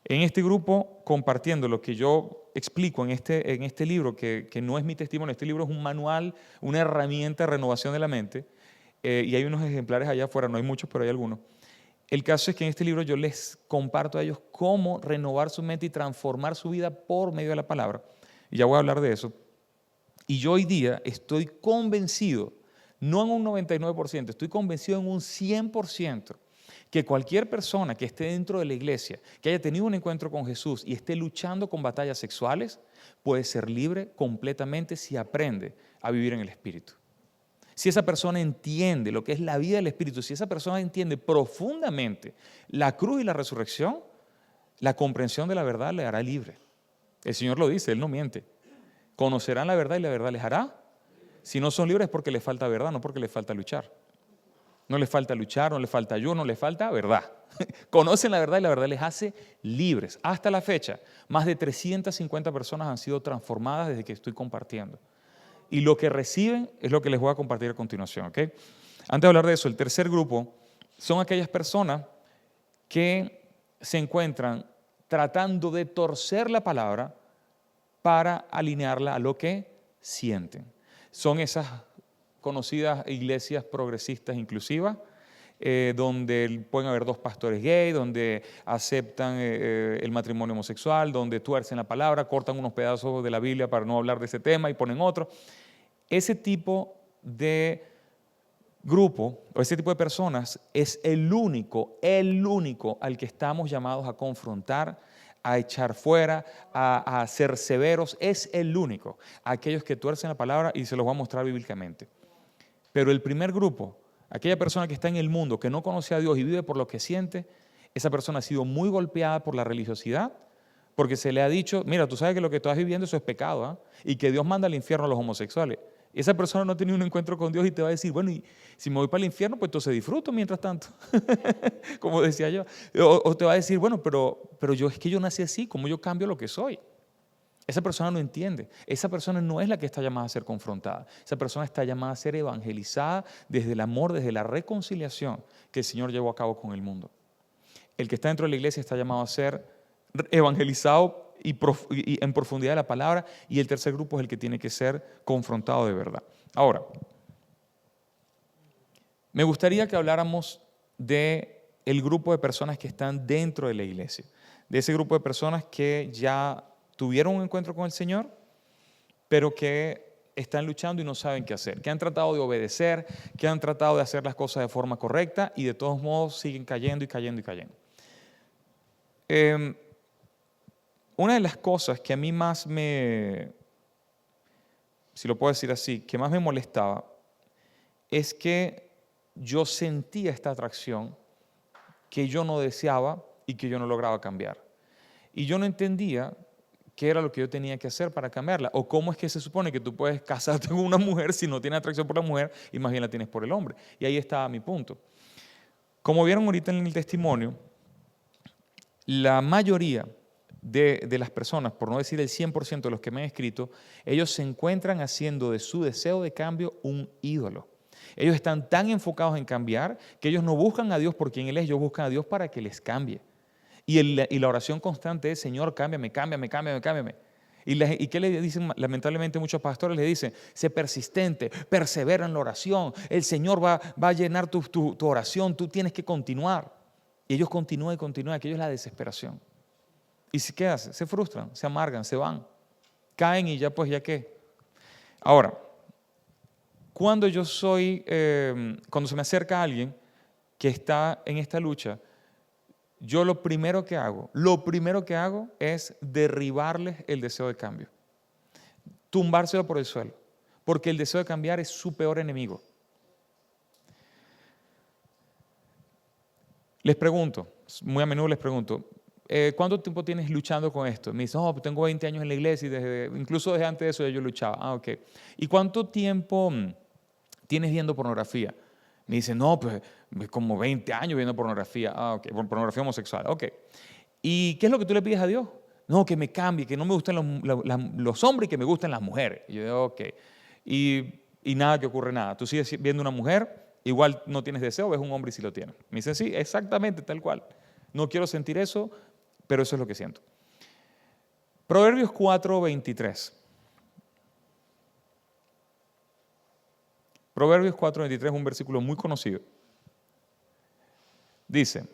En este grupo, compartiendo lo que yo explico en este libro, que no es mi testimonio, este libro es un manual, una herramienta de renovación de la mente, y hay unos ejemplares allá afuera, no hay muchos, pero hay algunos. El caso es que en este libro yo les comparto a ellos cómo renovar su mente y transformar su vida por medio de la palabra. Y ya voy a hablar de eso. Y yo hoy día estoy convencido, no en un 99%, estoy convencido en un 100%, que cualquier persona que esté dentro de la iglesia, que haya tenido un encuentro con Jesús y esté luchando con batallas sexuales, puede ser libre completamente si aprende a vivir en el Espíritu. Si esa persona entiende lo que es la vida del Espíritu, si esa persona entiende profundamente la cruz y la resurrección, la comprensión de la verdad le hará libre. El Señor lo dice, Él no miente. Conocerán la verdad y la verdad les hará. Si no son libres es porque les falta verdad, no porque les falta luchar. No les falta luchar, no les falta ayuno, no les falta verdad. Conocen la verdad y la verdad les hace libres. Hasta la fecha, más de 350 personas han sido transformadas desde que estoy compartiendo. Y lo que reciben es lo que les voy a compartir a continuación, ¿ok? Antes de hablar de eso, el tercer grupo son aquellas personas que se encuentran tratando de torcer la palabra para alinearla a lo que sienten. Son esas conocidas iglesias progresistas inclusivas, donde pueden haber 2 pastores gay, donde aceptan el matrimonio homosexual, donde tuercen la palabra, cortan unos pedazos de la Biblia para no hablar de ese tema y ponen otro. Ese tipo de grupo o ese tipo de personas es el único al que estamos llamados a confrontar, a echar fuera, a ser severos. Es el único, aquellos que tuercen la palabra, y se los voy a mostrar bíblicamente. Pero el primer grupo, aquella persona que está en el mundo, que no conoce a Dios y vive por lo que siente, esa persona ha sido muy golpeada por la religiosidad, porque se le ha dicho: mira, tú sabes que lo que estás viviendo eso es pecado, ¿eh? Y que Dios manda al infierno a los homosexuales. Esa persona no ha tenido un encuentro con Dios y te va a decir: bueno, y si me voy para el infierno, pues entonces disfruto mientras tanto, como decía yo. O te va a decir: bueno, pero es que yo nací así, ¿cómo yo cambio lo que soy? Esa persona no entiende. Esa persona no es la que está llamada a ser confrontada. Esa persona está llamada a ser evangelizada desde el amor, desde la reconciliación que el Señor llevó a cabo con el mundo. El que está dentro de la iglesia está llamado a ser evangelizado y en profundidad de la palabra, y el tercer grupo es el que tiene que ser confrontado de verdad. Ahora, me gustaría que habláramos del grupo de personas que están dentro de la iglesia, de ese grupo de personas que ya tuvieron un encuentro con el Señor, pero que están luchando y no saben qué hacer, que han tratado de obedecer, que han tratado de hacer las cosas de forma correcta y de todos modos siguen cayendo y cayendo y cayendo. Una de las cosas que a mí más si lo puedo decir así, que más me molestaba, es que yo sentía esta atracción que yo no deseaba y que yo no lograba cambiar. Y yo no entendía qué era lo que yo tenía que hacer para cambiarla, o cómo es que se supone que tú puedes casarte con una mujer si no tienes atracción por la mujer y más bien la tienes por el hombre. Y ahí estaba mi punto. Como vieron ahorita en el testimonio, la mayoría de las personas, por no decir el 100% de los que me han escrito, ellos se encuentran haciendo de su deseo de cambio un ídolo. Ellos están tan enfocados en cambiar que ellos no buscan a Dios por quien Él es, ellos buscan a Dios para que les cambie. Y la oración constante es: Señor, cámbiame, cámbiame, cámbiame, cámbiame. ¿Y qué le dicen? Lamentablemente muchos pastores le dicen, sé persistente, persevera en la oración, el Señor va a llenar tu oración, tú tienes que continuar. Y ellos continúan y continúan, aquello es la desesperación. ¿Y qué hacen? Se frustran, se amargan, se van, caen y ya pues ya qué. Ahora, cuando cuando se me acerca alguien que está en esta lucha, yo lo primero que hago es derribarles el deseo de cambio, tumbárselo por el suelo, porque el deseo de cambiar es su peor enemigo. Les pregunto, muy a menudo les pregunto, ¿cuánto tiempo tienes luchando con esto? Me dicen, tengo 20 años en la iglesia y incluso desde antes de eso ya yo luchaba. Ok. ¿Y cuánto tiempo tienes viendo pornografía? Me dicen, no, pues como 20 años viendo pornografía. Ok, pornografía homosexual. Ok. ¿Y qué es lo que tú le pides a Dios? No, que me cambie, que no me gusten los hombres y que me gusten las mujeres. Y yo digo, ok. Y nada que ocurre nada. Tú sigues viendo una mujer, igual no tienes deseo, ves un hombre y sí lo tienes. Me dicen, sí, exactamente, tal cual. No quiero sentir eso, pero eso es lo que siento. Proverbios 4:23. Proverbios 4:23 es un versículo muy conocido. Dice,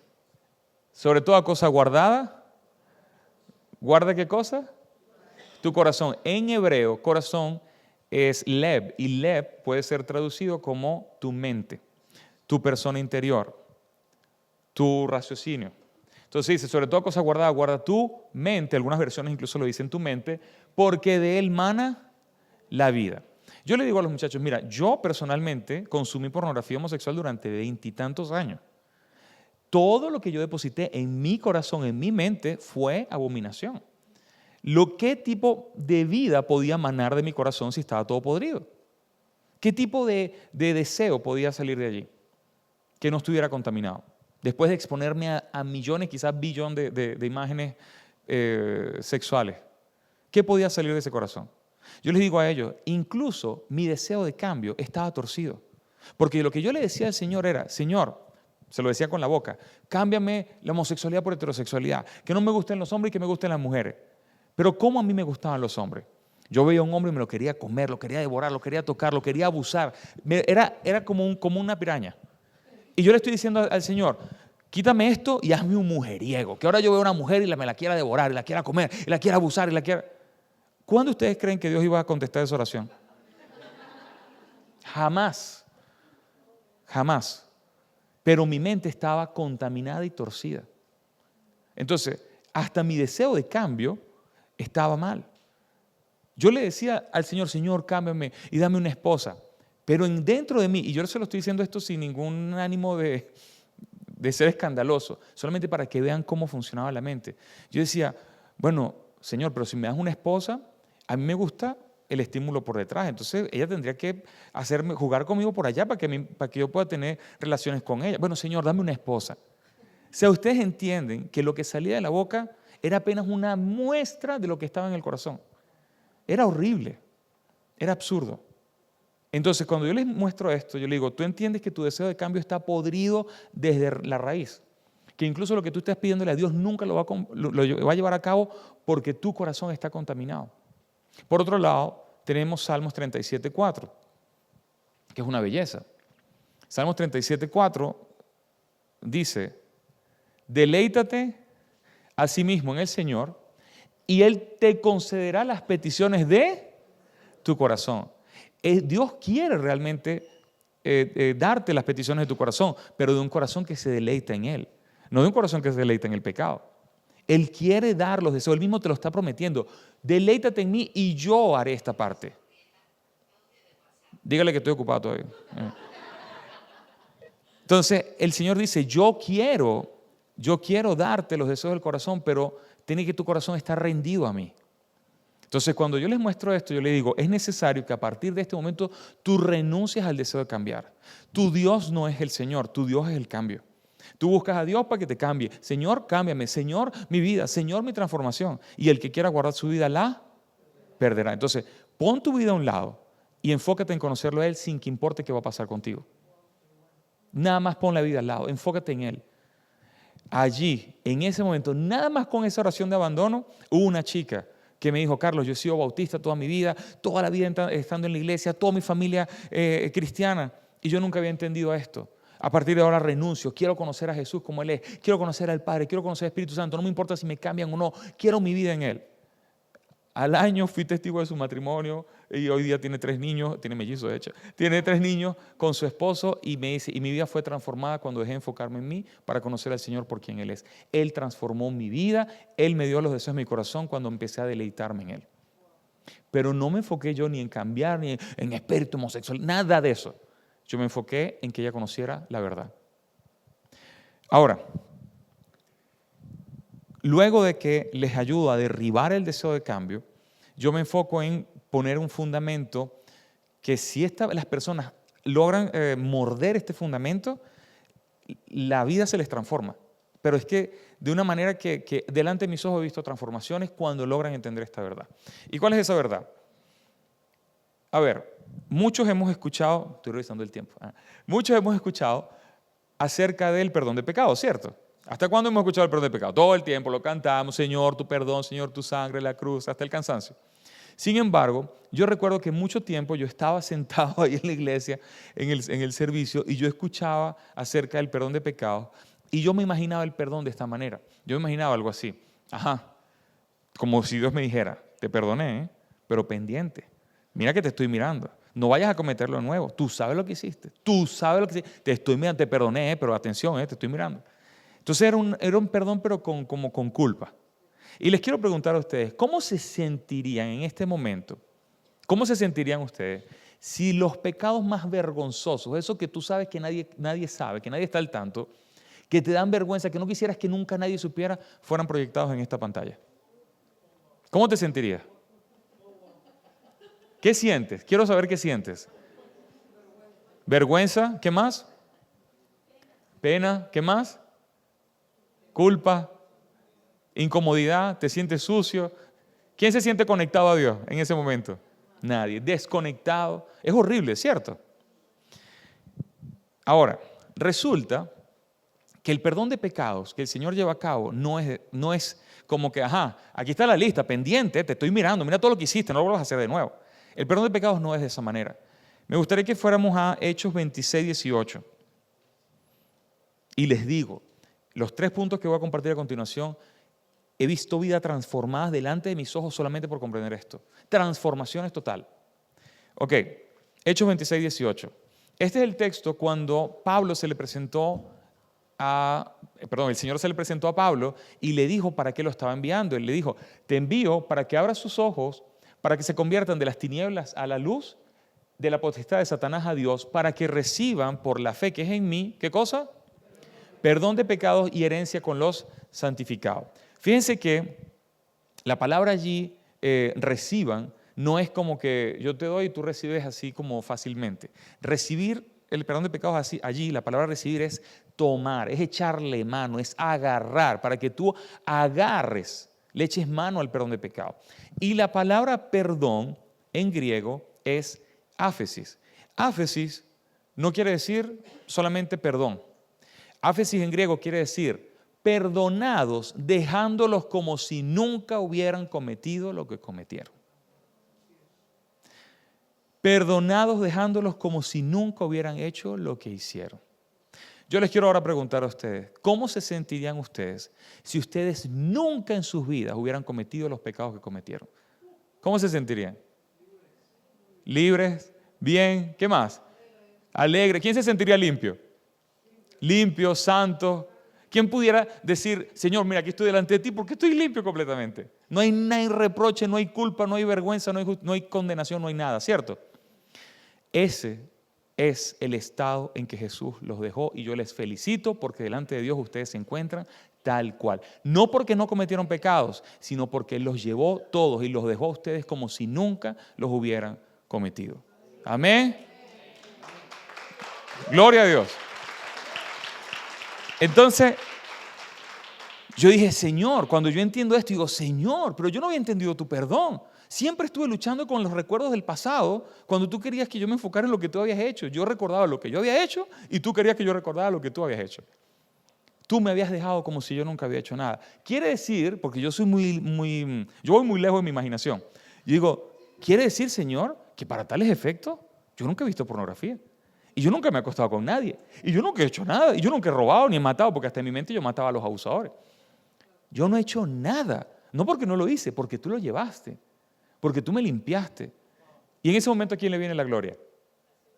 sobre toda cosa guardada, ¿guarda qué cosa? Tu corazón. En hebreo, corazón es leb, y leb puede ser traducido como tu mente, tu persona interior, tu raciocinio. Entonces dice, sobre toda cosa guardada, guarda tu mente, algunas versiones incluso lo dicen tu mente, porque de él mana la vida. Yo le digo a los muchachos, mira, yo personalmente consumí pornografía homosexual durante 20 y tantos años. Todo lo que yo deposité en mi corazón, en mi mente, fue abominación. ¿Qué tipo de vida podía manar de mi corazón si estaba todo podrido? ¿Qué tipo de deseo podía salir de allí que no estuviera contaminado? Después de exponerme a millones, quizás billones de imágenes sexuales, ¿qué podía salir de ese corazón? Yo les digo a ellos, incluso mi deseo de cambio estaba torcido. Porque lo que yo le decía al Señor era, Señor, se lo decía con la boca, cámbiame la homosexualidad por heterosexualidad, que no me gusten los hombres y que me gusten las mujeres. Pero ¿cómo a mí me gustaban los hombres? Yo veía a un hombre y me lo quería comer, lo quería devorar, lo quería tocar, lo quería abusar. Era como una piraña. Y yo le estoy diciendo al Señor, quítame esto y hazme un mujeriego. Que ahora yo veo a una mujer y me la quiera devorar, y la quiera comer, y la quiera abusar, y la quiera... ¿Cuándo ustedes creen que Dios iba a contestar esa oración? Jamás. Jamás. Pero mi mente estaba contaminada y torcida. Entonces, hasta mi deseo de cambio estaba mal. Yo le decía al Señor, Señor, cámbiame y dame una esposa. Pero dentro de mí, y yo se lo estoy diciendo esto sin ningún ánimo de ser escandaloso, solamente para que vean cómo funcionaba la mente. Yo decía, bueno, Señor, pero si me das una esposa, a mí me gusta el estímulo por detrás. Entonces ella tendría que jugar conmigo por allá para que yo pueda tener relaciones con ella. Bueno, Señor, dame una esposa. O sea, ustedes entienden que lo que salía de la boca era apenas una muestra de lo que estaba en el corazón. Era horrible, era absurdo. Entonces, cuando yo les muestro esto, yo les digo, tú entiendes que tu deseo de cambio está podrido desde la raíz. Que incluso lo que tú estás pidiéndole a Dios nunca lo va a llevar a cabo porque tu corazón está contaminado. Por otro lado, tenemos Salmos 37:4, que es una belleza. Salmos 37:4 dice, deleítate a sí mismo en el Señor y Él te concederá las peticiones de tu corazón. Dios quiere realmente darte las peticiones de tu corazón, pero de un corazón que se deleita en Él, no de un corazón que se deleita en el pecado. Él quiere dar los deseos, Él mismo te lo está prometiendo. Deleítate en mí y yo haré esta parte. Dígale que estoy ocupado todavía. Entonces, el Señor dice, yo quiero darte los deseos del corazón, pero tiene que tu corazón estar rendido a mí. Entonces, cuando yo les muestro esto, yo les digo, es necesario que a partir de este momento tú renuncies al deseo de cambiar. Tu Dios no es el Señor, tu Dios es el cambio. Tú buscas a Dios para que te cambie. Señor, cámbiame. Señor, mi vida. Señor, mi transformación. Y el que quiera guardar su vida la perderá. Entonces, pon tu vida a un lado y enfócate en conocerlo a Él sin que importe qué va a pasar contigo. Nada más pon la vida al lado, enfócate en Él. Allí, en ese momento, nada más con esa oración de abandono, hubo una chica que me dijo, Carlos, yo he sido bautista toda mi vida, toda la vida estando en la iglesia, toda mi familia cristiana, y yo nunca había entendido esto. A partir de ahora renuncio, quiero conocer a Jesús como Él es, quiero conocer al Padre, quiero conocer al Espíritu Santo, no me importa si me cambian o no, quiero mi vida en Él. Al año fui testigo de su matrimonio y hoy día tiene 3 niños, tiene mellizos de hecho, tiene 3 niños con su esposo y me dice, y mi vida fue transformada cuando dejé de enfocarme en mí para conocer al Señor por quien Él es. Él transformó mi vida, Él me dio los deseos de mi corazón cuando empecé a deleitarme en Él. Pero no me enfoqué yo ni en cambiar, ni en espíritu homosexual, nada de eso. Yo me enfoqué en que ella conociera la verdad. Ahora, luego de que les ayudo a derribar el deseo de cambio, yo me enfoco en poner un fundamento que si las personas logran morder este fundamento, la vida se les transforma. Pero es que de una manera que delante de mis ojos he visto transformaciones cuando logran entender esta verdad. ¿Y cuál es esa verdad? A ver, muchos hemos escuchado, estoy revisando el tiempo, muchos hemos escuchado acerca del perdón de pecados, ¿cierto? ¿Hasta cuándo hemos escuchado el perdón de pecado? Todo el tiempo lo cantamos, Señor, tu perdón, Señor, tu sangre, la cruz, hasta el cansancio. Sin embargo, yo recuerdo que mucho tiempo yo estaba sentado ahí en la iglesia, en el servicio, y yo escuchaba acerca del perdón de pecados, y yo me imaginaba el perdón de esta manera. Yo me imaginaba algo así, como si Dios me dijera, te perdoné, pero pendiente. Mira que te estoy mirando. No vayas a cometerlo de nuevo. Tú sabes lo que hiciste. Tú sabes lo que hiciste. Te estoy mirando, te perdoné, pero atención, te estoy mirando. Entonces era un perdón, pero como con culpa. Y les quiero preguntar a ustedes, ¿cómo se sentirían en este momento? ¿Cómo se sentirían ustedes si los pecados más vergonzosos, esos que tú sabes que nadie sabe, que nadie está al tanto, que te dan vergüenza, que no quisieras que nunca nadie supiera, fueran proyectados en esta pantalla? ¿Cómo te sentirías? ¿Qué sientes? Quiero saber qué sientes. ¿Vergüenza? ¿Qué más? ¿Pena? ¿Qué más? ¿Culpa? ¿Incomodidad? ¿Te sientes sucio? ¿Quién se siente conectado a Dios en ese momento? Nadie. Desconectado. Es horrible, ¿cierto? Ahora, resulta que el perdón de pecados que el Señor lleva a cabo no es como que, aquí está la lista, pendiente, te estoy mirando, mira todo lo que hiciste, no lo vuelvas a hacer de nuevo. El perdón de pecados no es de esa manera. Me gustaría que fuéramos a Hechos 26, 18. Y les digo, los 3 puntos que voy a compartir a continuación, he visto vida transformadas delante de mis ojos solamente por comprender esto. Transformaciones total. Ok, Hechos 26, 18. Este es el texto cuando el Señor se le presentó a Pablo y le dijo para qué lo estaba enviando. Él le dijo, te envío para que abras sus ojos, para que se conviertan de las tinieblas a la luz, de la potestad de Satanás a Dios, para que reciban por la fe que es en mí, ¿qué cosa? Perdón de pecados y herencia con los santificados. Fíjense que la palabra allí, reciban, no es como que yo te doy y tú recibes así como fácilmente. Recibir el perdón de pecados allí, la palabra recibir es tomar, es echarle mano, es agarrar, para que tú agarres, le eches mano al perdón de pecado. Y la palabra perdón en griego es áfesis. Áfesis no quiere decir solamente perdón. Áfesis en griego quiere decir perdonados, dejándolos como si nunca hubieran cometido lo que cometieron. Perdonados, dejándolos como si nunca hubieran hecho lo que hicieron. Yo les quiero ahora preguntar a ustedes, ¿cómo se sentirían ustedes si ustedes nunca en sus vidas hubieran cometido los pecados que cometieron? ¿Cómo se sentirían? ¿Libres? ¿Bien? ¿Qué más? ¿Alegre? ¿Quién se sentiría limpio? Limpio, santo. ¿Quién pudiera decir, Señor, mira, aquí estoy delante de ti porque estoy limpio completamente? No hay reproche, no hay culpa, no hay vergüenza, no hay condenación, no hay nada, ¿cierto? Ese es el estado en que Jesús los dejó y yo les felicito porque delante de Dios ustedes se encuentran tal cual. No porque no cometieron pecados, sino porque Él los llevó todos y los dejó a ustedes como si nunca los hubieran cometido. Amén. Gloria a Dios. Entonces, yo dije, Señor, cuando yo entiendo esto, digo, Señor, pero yo no había entendido tu perdón. Siempre estuve luchando con los recuerdos del pasado, cuando tú querías que yo me enfocara en lo que tú habías hecho. Yo recordaba lo que yo había hecho y tú querías que yo recordara lo que tú habías hecho. tú me habías dejado como si yo nunca había hecho nada. Quiere decir, porque yo soy yo voy muy lejos de mi imaginación. Yo digo, ¿quiere decir, Señor, que para tales efectos yo nunca he visto pornografía? Y yo nunca me he acostado con nadie. Y yo nunca he hecho nada. Y yo nunca he robado ni he matado, porque hasta en mi mente yo mataba a los abusadores. Yo no he hecho nada. No porque no lo hice, porque tú lo llevaste. Porque tú me limpiaste. Y en ese momento, ¿a quién le viene la gloria?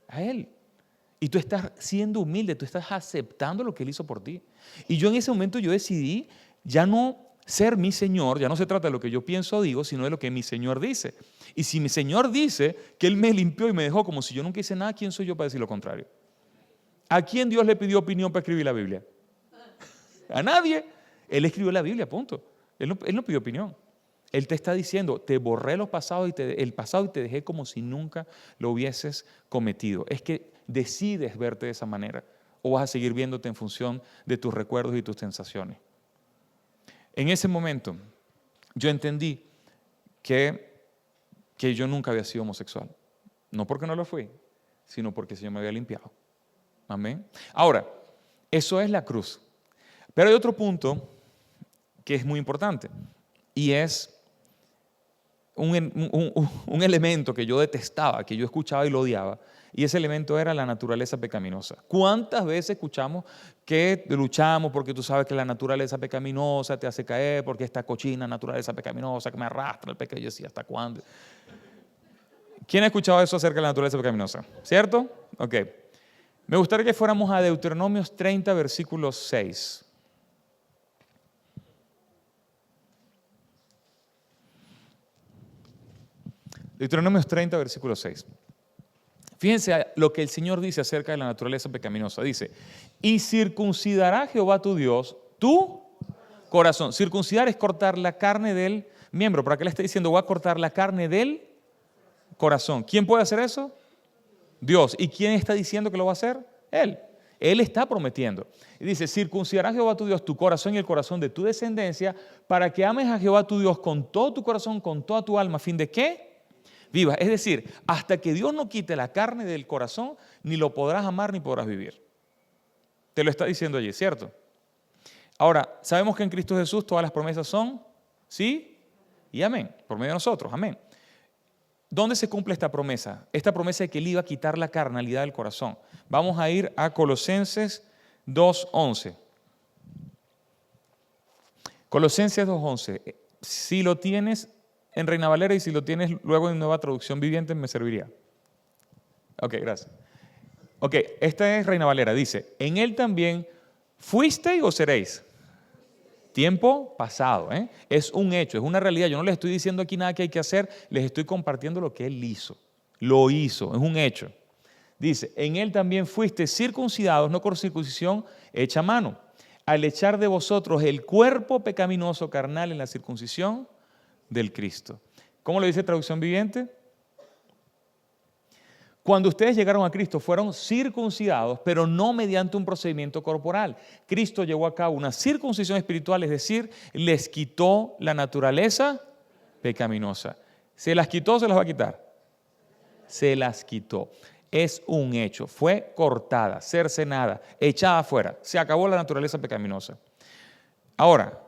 A Él. Y tú estás siendo humilde, tú estás aceptando lo que Él hizo por ti. Y yo en ese momento yo decidí ya no ser mi Señor, ya no se trata de lo que yo pienso o digo, sino de lo que mi Señor dice. Y si mi Señor dice que Él me limpió y me dejó como si yo nunca hice nada, ¿quién soy yo para decir lo contrario? ¿A quién Dios le pidió opinión para escribir la Biblia? A nadie. Él escribió la Biblia, punto. Él no pidió opinión. Él te está diciendo, te borré el pasado y te dejé como si nunca lo hubieses cometido. Es que decides verte de esa manera o vas a seguir viéndote en función de tus recuerdos y tus sensaciones. En ese momento yo entendí que yo nunca había sido homosexual. No porque no lo fui, sino porque el Señor me había limpiado. Amén. Ahora, eso es la cruz. Pero hay otro punto que es muy importante y es un elemento que yo detestaba, que yo escuchaba y lo odiaba, y ese elemento era la naturaleza pecaminosa. ¿Cuántas veces escuchamos que luchamos porque tú sabes que la naturaleza pecaminosa te hace caer, porque esta cochina naturaleza pecaminosa que me arrastra el pecado? Y yo decía, ¿hasta cuándo? ¿Quién ha escuchado eso acerca de la naturaleza pecaminosa? ¿Cierto? Ok. Me gustaría que fuéramos a Deuteronomios 30, versículo 6. Deuteronomios 30, versículo 6. Fíjense lo que el Señor dice acerca de la naturaleza pecaminosa. Dice, y circuncidará Jehová tu Dios tu corazón. Circuncidar es cortar la carne del miembro. ¿Para qué le está diciendo? Voy a cortar la carne del corazón. ¿Quién puede hacer eso? Dios. ¿Y quién está diciendo que lo va a hacer? Él. Él está prometiendo. Y dice, circuncidará Jehová tu Dios tu corazón y el corazón de tu descendencia para que ames a Jehová tu Dios con todo tu corazón, con toda tu alma. ¿A fin de qué? Vivas. Es decir, hasta que Dios no quite la carne del corazón, ni lo podrás amar ni podrás vivir. Te lo está diciendo allí, ¿cierto? Ahora, sabemos que en Cristo Jesús todas las promesas son sí y amén, por medio de nosotros, amén. ¿Dónde se cumple esta promesa? Esta promesa de que Él iba a quitar la carnalidad del corazón. Vamos a ir a Colosenses 2:11. Colosenses 2:11. Si lo tienes en Reina Valera y si lo tienes luego en Nueva Traducción Viviente me serviría. Ok, gracias. Ok, esta es Reina Valera. Dice, en Él también fuisteis o seréis. Tiempo pasado, ¿eh? Es un hecho, es una realidad. Yo no les estoy diciendo aquí nada que hay que hacer, les estoy compartiendo lo que Él hizo. Lo hizo, es un hecho. Dice, en Él también fuisteis circuncidados, no con circuncisión hecha a mano, al echar de vosotros el cuerpo pecaminoso carnal en la circuncisión del Cristo. ¿Cómo lo dice Traducción Viviente? Cuando ustedes llegaron a Cristo fueron circuncidados, pero no mediante un procedimiento corporal. Cristo llevó a cabo una circuncisión espiritual, es decir, les quitó la naturaleza pecaminosa. ¿Se las quitó o se las va a quitar? Se las quitó. Es un hecho. Fue cortada, cercenada, echada afuera. Se acabó la naturaleza pecaminosa. Ahora,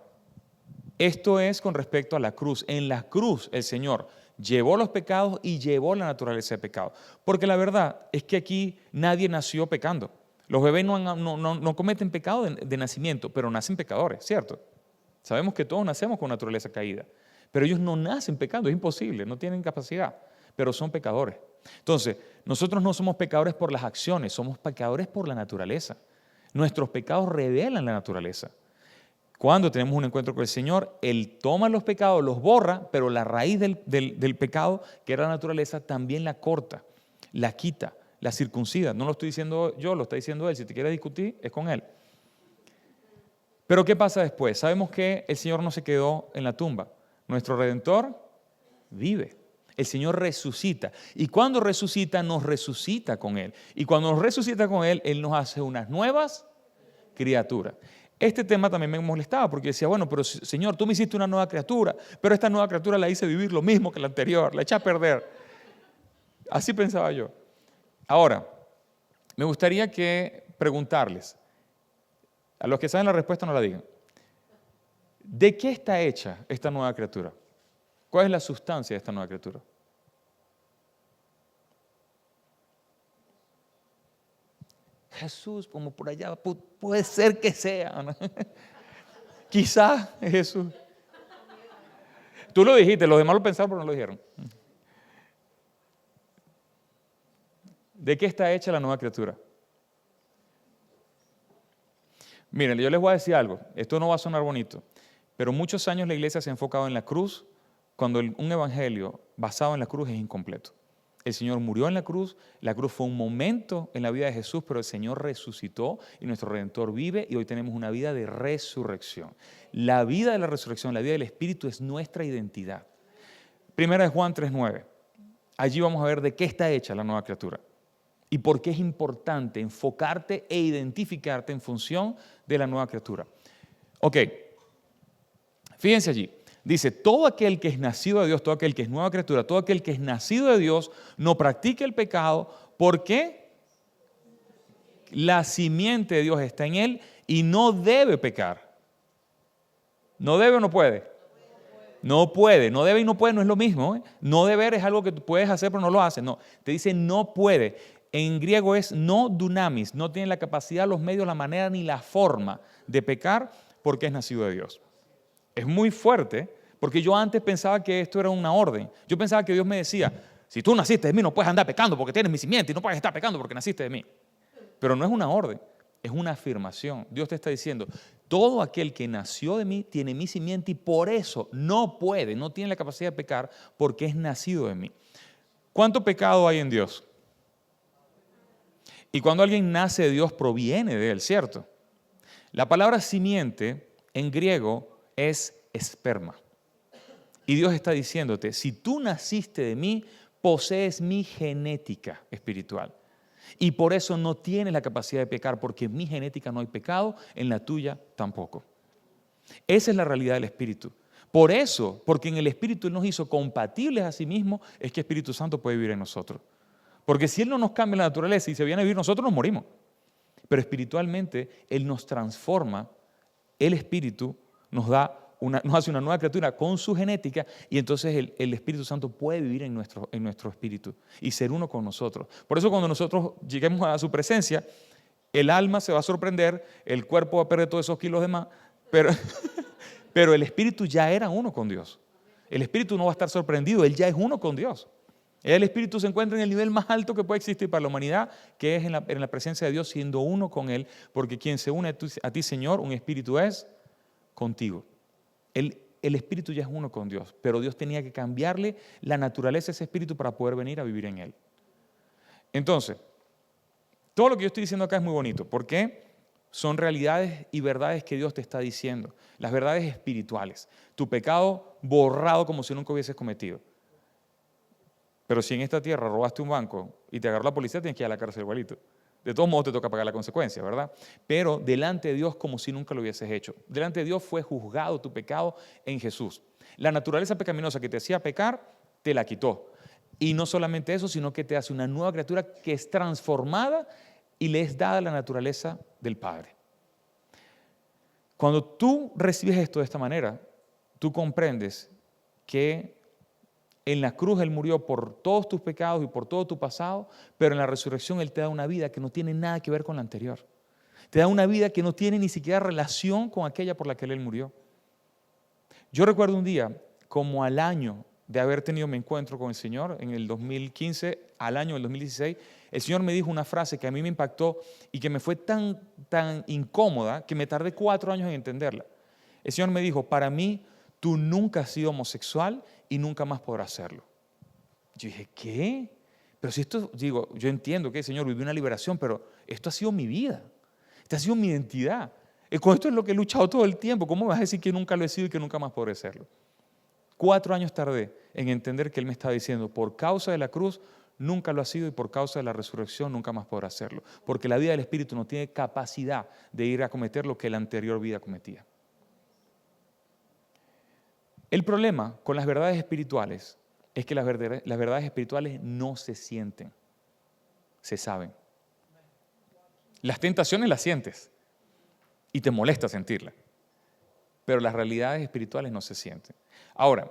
esto es con respecto a la cruz. En la cruz el Señor llevó los pecados y llevó la naturaleza de pecado. Porque la verdad es que aquí nadie nació pecando. Los bebés no cometen pecado de nacimiento, pero nacen pecadores, ¿cierto? Sabemos que todos nacemos con naturaleza caída, pero ellos no nacen pecando, es imposible, no tienen capacidad, pero son pecadores. Entonces, nosotros no somos pecadores por las acciones, somos pecadores por la naturaleza. Nuestros pecados revelan la naturaleza. Cuando tenemos un encuentro con el Señor, Él toma los pecados, los borra, pero la raíz del pecado, que era la naturaleza, también la corta, la quita, la circuncida. No lo estoy diciendo yo, lo está diciendo Él. Si te quieres discutir, es con Él. Pero ¿qué pasa después? Sabemos que el Señor no se quedó en la tumba. Nuestro Redentor vive. El Señor resucita. Y cuando resucita, nos resucita con Él. Y cuando nos resucita con Él, Él nos hace unas nuevas criaturas. Este tema también me molestaba porque decía, bueno, pero Señor, tú me hiciste una nueva criatura, pero esta nueva criatura la hice vivir lo mismo que la anterior, la eché a perder. Así pensaba yo. Ahora, me gustaría preguntarles, A los que saben la respuesta no la digan. ¿De qué está hecha esta nueva criatura? ¿Cuál es la sustancia de esta nueva criatura? Jesús, como por allá, puede ser que sea, ¿no? Quizás es Jesús. Tú lo dijiste, los demás lo pensaron, pero no lo dijeron. ¿De qué está hecha la nueva criatura? Miren, yo les voy a decir algo, esto no va a sonar bonito, pero muchos años la iglesia se ha enfocado en la cruz, cuando un evangelio basado en la cruz es incompleto. El Señor murió en la cruz fue un momento en la vida de Jesús, pero el Señor resucitó y nuestro Redentor vive y hoy tenemos una vida de resurrección. La vida de la resurrección, la vida del Espíritu es nuestra identidad. Primera de Juan 3:9. Allí vamos a ver de qué está hecha la nueva criatura y por qué es importante enfocarte e identificarte en función de la nueva criatura. Ok, fíjense allí. Dice, todo aquel que es nacido de Dios, todo aquel que es nueva criatura, todo aquel que es nacido de Dios, no practica el pecado. ¿Por qué? La simiente de Dios está en él y no debe pecar. ¿No debe o no puede? No puede, no debe y no puede no es lo mismo. No deber es algo que tú puedes hacer pero no lo haces. No, te dice no puede. En griego es no dunamis, no tiene la capacidad, los medios, la manera ni la forma de pecar porque es nacido de Dios. Es muy fuerte, porque yo antes pensaba que esto era una orden. Yo pensaba que Dios me decía, si tú naciste de mí no puedes andar pecando porque tienes mi simiente y no puedes estar pecando porque naciste de mí. Pero no es una orden, es una afirmación. Dios te está diciendo, todo aquel que nació de mí tiene mi simiente y por eso no puede, no tiene la capacidad de pecar porque es nacido de mí. ¿Cuánto pecado hay en Dios? Y cuando alguien nace de Dios proviene de él, ¿cierto? La palabra simiente en griego es esperma. Y Dios está diciéndote, si tú naciste de mí, posees mi genética espiritual. Y por eso no tienes la capacidad de pecar, porque en mi genética no hay pecado, en la tuya tampoco. Esa es la realidad del Espíritu. Por eso, porque en el Espíritu Él nos hizo compatibles a sí mismo, es que Espíritu Santo puede vivir en nosotros. Porque si Él no nos cambia la naturaleza y se viene a vivir, nosotros nos morimos. Pero espiritualmente Él nos transforma, el Espíritu nos hace una nueva criatura con su genética y entonces el Espíritu Santo puede vivir en nuestro espíritu y ser uno con nosotros. Por eso cuando nosotros lleguemos a su presencia, el alma se va a sorprender, el cuerpo va a perder todos esos kilos de más, pero el Espíritu ya era uno con Dios. El Espíritu no va a estar sorprendido, Él ya es uno con Dios. El Espíritu se encuentra en el nivel más alto que puede existir para la humanidad, que es en la presencia de Dios, siendo uno con Él, porque quien se une a ti, Señor, un Espíritu es contigo. El Espíritu ya es uno con Dios, pero Dios tenía que cambiarle la naturaleza a ese Espíritu para poder venir a vivir en Él. Entonces, todo lo que yo estoy diciendo acá es muy bonito, porque son realidades y verdades que Dios te está diciendo, las verdades espirituales. Tu pecado borrado como si nunca hubieses cometido. Pero si en esta tierra robaste un banco y te agarró la policía, tienes que ir a la cárcel igualito. De todos modos te toca pagar la consecuencia, ¿verdad? Pero delante de Dios como si nunca lo hubieses hecho. Delante de Dios fue juzgado tu pecado en Jesús. La naturaleza pecaminosa que te hacía pecar, te la quitó. Y no solamente eso, sino que te hace una nueva criatura que es transformada y le es dada la naturaleza del Padre. Cuando tú recibes esto de esta manera, tú comprendes que en la cruz Él murió por todos tus pecados y por todo tu pasado, pero en la resurrección Él te da una vida que no tiene nada que ver con la anterior. Te da una vida que no tiene ni siquiera relación con aquella por la que Él murió. Yo recuerdo un día, como al año de haber tenido mi encuentro con el Señor, en el 2015, al año del 2016, el Señor me dijo una frase que a mí me impactó y que me fue tan incómoda que me tardé 4 años en entenderla. El Señor me dijo, para mí, tú nunca has sido homosexual y nunca más podrás hacerlo. Yo dije, ¿qué? Pero si esto, digo, yo entiendo que el Señor vivió una liberación, pero esto ha sido mi vida, esta ha sido mi identidad. Con esto es lo que he luchado todo el tiempo. ¿Cómo me vas a decir que nunca lo he sido y que nunca más podré hacerlo? 4 años tardé en entender que Él me estaba diciendo, por causa de la cruz, nunca lo ha sido y por causa de la resurrección, nunca más podrá hacerlo. Porque la vida del Espíritu no tiene capacidad de ir a cometer lo que la anterior vida cometía. El problema con las verdades espirituales es que las verdades espirituales no se sienten, se saben. Las tentaciones las sientes y te molesta sentirla. Pero las realidades espirituales no se sienten. Ahora,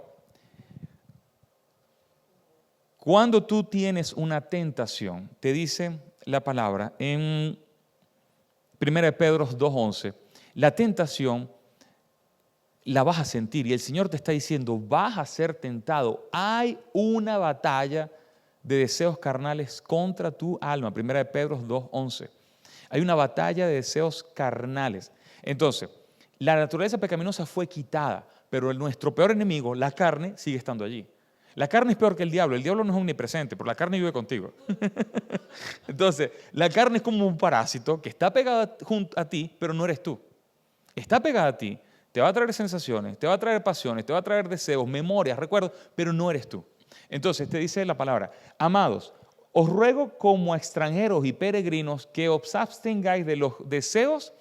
cuando tú tienes una tentación, te dice la palabra en 1 Pedro 2:11, la tentación la vas a sentir y el Señor te está diciendo, vas a ser tentado. Hay una batalla de deseos carnales contra tu alma. 1 Pedro 2:11. Hay una batalla de deseos carnales. Entonces, la naturaleza pecaminosa fue quitada, pero nuestro peor enemigo, la carne, sigue estando allí. La carne es peor que el diablo. El diablo no es omnipresente, pero la carne vive contigo. Entonces, la carne es como un parásito que está pegada junto a ti, pero no eres tú. Está pegada a ti, te va a traer sensaciones, te va a traer pasiones, te va a traer deseos, memorias, recuerdos, pero no eres tú. Entonces, te dice la palabra, amados, os ruego como extranjeros y peregrinos que os abstengáis de los deseos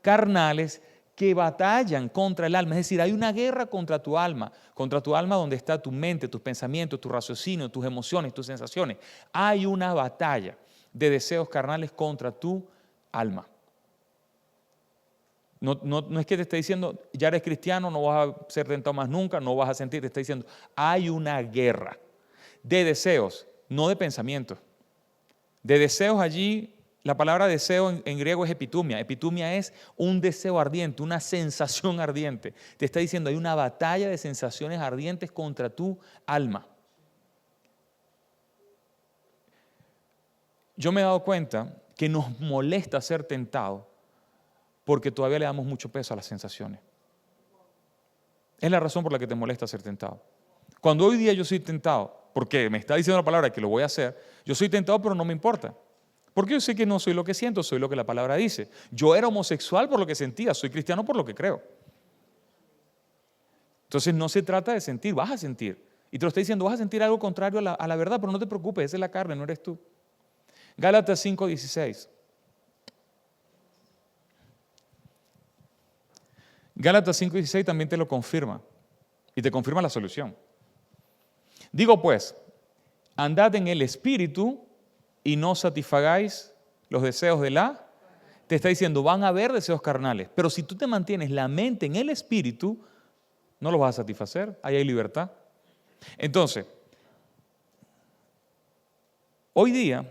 carnales que batallan contra el alma. Es decir, hay una guerra contra tu alma donde está tu mente, tus pensamientos, tu raciocinio, tus emociones, tus sensaciones. Hay una batalla de deseos carnales contra tu alma. No es que te esté diciendo, ya eres cristiano, no vas a ser tentado más nunca, no vas a sentir, te está diciendo, hay una guerra de deseos, no de pensamientos. De deseos allí, la palabra deseo en griego es epitumia. Epitumia es un deseo ardiente, una sensación ardiente. Te está diciendo, hay una batalla de sensaciones ardientes contra tu alma. Yo me he dado cuenta que nos molesta ser tentados porque todavía le damos mucho peso a las sensaciones. Es la razón por la que te molesta ser tentado. Cuando hoy día yo soy tentado, porque me está diciendo la palabra que lo voy a hacer, yo soy tentado pero no me importa. Porque yo sé que no soy lo que siento, soy lo que la palabra dice. Yo era homosexual por lo que sentía, soy cristiano por lo que creo. Entonces no se trata de sentir, vas a sentir. Y te lo está diciendo, vas a sentir algo contrario a la verdad, pero no te preocupes, esa es la carne, no eres tú. Gálatas 5:16. Gálatas 5:16 también te lo confirma y te confirma la solución. Digo pues, andad en el Espíritu y no satisfagáis los deseos de la... Te está diciendo, van a haber deseos carnales, pero si tú te mantienes la mente en el Espíritu, no los vas a satisfacer, ahí hay libertad. Entonces, hoy día,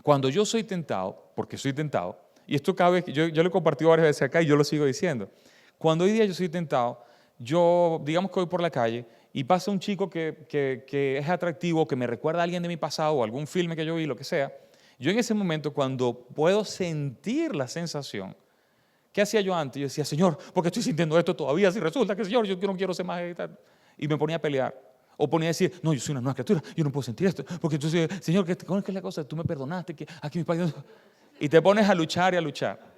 cuando yo soy tentado, porque soy tentado, y esto cada vez, yo lo he compartido varias veces acá y yo lo sigo diciendo, cuando hoy día yo soy tentado, yo digamos que voy por la calle y pasa un chico que es atractivo, que me recuerda a alguien de mi pasado o algún filme que yo vi, lo que sea, yo en ese momento cuando puedo sentir la sensación, ¿qué hacía yo antes? Yo decía, Señor, ¿por qué estoy sintiendo esto todavía? Si resulta que, Señor, yo no quiero ser más... Y me ponía a pelear. O ponía a decir, no, yo soy una nueva criatura, yo no puedo sentir esto, porque entonces, Señor, ¿qué es la cosa? Tú me perdonaste, que aquí mis padres... Y te pones a luchar y a luchar.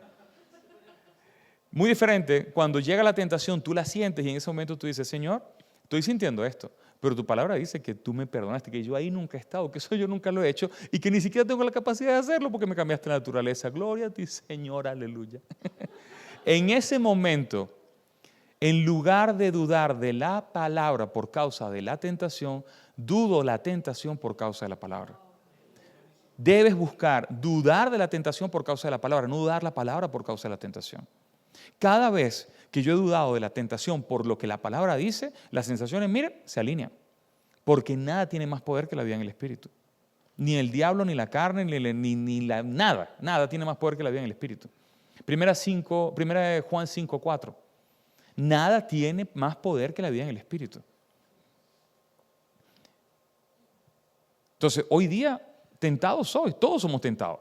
Muy diferente, cuando llega la tentación, tú la sientes y en ese momento tú dices, Señor, estoy sintiendo esto, pero tu palabra dice que tú me perdonaste, que yo ahí nunca he estado, que eso yo nunca lo he hecho y que ni siquiera tengo la capacidad de hacerlo porque me cambiaste la naturaleza. Gloria a ti, Señor, aleluya. En ese momento, en lugar de dudar de la palabra por causa de la tentación, dudo la tentación por causa de la palabra. Debes buscar dudar de la tentación por causa de la palabra, no dudar la palabra por causa de la tentación. Cada vez que yo he dudado de la tentación por lo que la palabra dice, las sensaciones, miren, se alinean. Porque nada tiene más poder que la vida en el Espíritu. Ni el diablo, ni la carne, nada tiene más poder que la vida en el Espíritu. Primera de Juan 5:4. Nada tiene más poder que la vida en el Espíritu. Entonces, hoy día, tentados sois, todos somos tentados.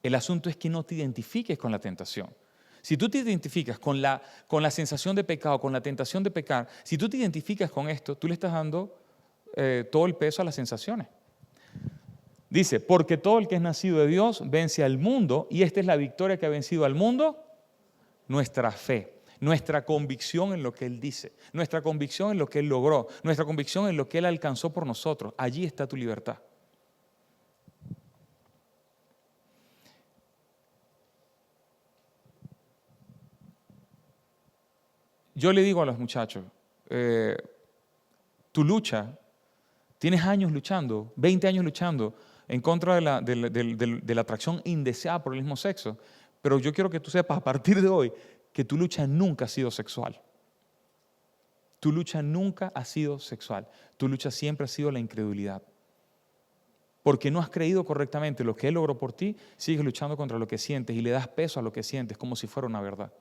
El asunto es que no te identifiques con la tentación. Si tú te identificas con la sensación de pecado, con la tentación de pecar, si tú te identificas con esto, tú le estás dando todo el peso a las sensaciones. Dice, porque todo el que es nacido de Dios vence al mundo, y esta es la victoria que ha vencido al mundo, nuestra fe, nuestra convicción en lo que Él dice, nuestra convicción en lo que Él logró, nuestra convicción en lo que Él alcanzó por nosotros. Allí está tu libertad. Yo le digo a los muchachos, tu lucha, tienes años luchando, 20 años luchando en contra de la atracción indeseada por el mismo sexo, pero yo quiero que tú sepas a partir de hoy que tu lucha nunca ha sido sexual. Tu lucha nunca ha sido sexual. Tu lucha siempre ha sido la incredulidad. Porque no has creído correctamente lo que Él logró por ti, sigues luchando contra lo que sientes y le das peso a lo que sientes como si fuera una verdad.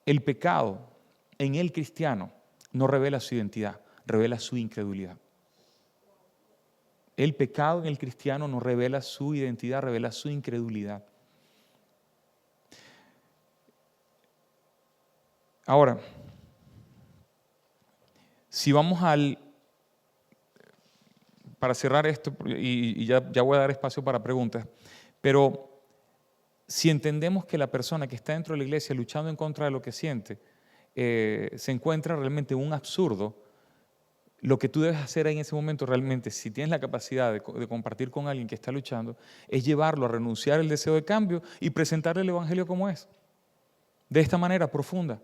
El pecado en el cristiano no revela su identidad, revela su incredulidad. El pecado en el cristiano no revela su identidad, revela su incredulidad. Ahora, si vamos para cerrar esto, y ya voy a dar espacio para preguntas, pero si entendemos que la persona que está dentro de la iglesia luchando en contra de lo que siente, se encuentra realmente en un absurdo, lo que tú debes hacer en ese momento realmente, si tienes la capacidad de compartir con alguien que está luchando, es llevarlo a renunciar al deseo de cambio y presentarle el evangelio como es, de esta manera profunda,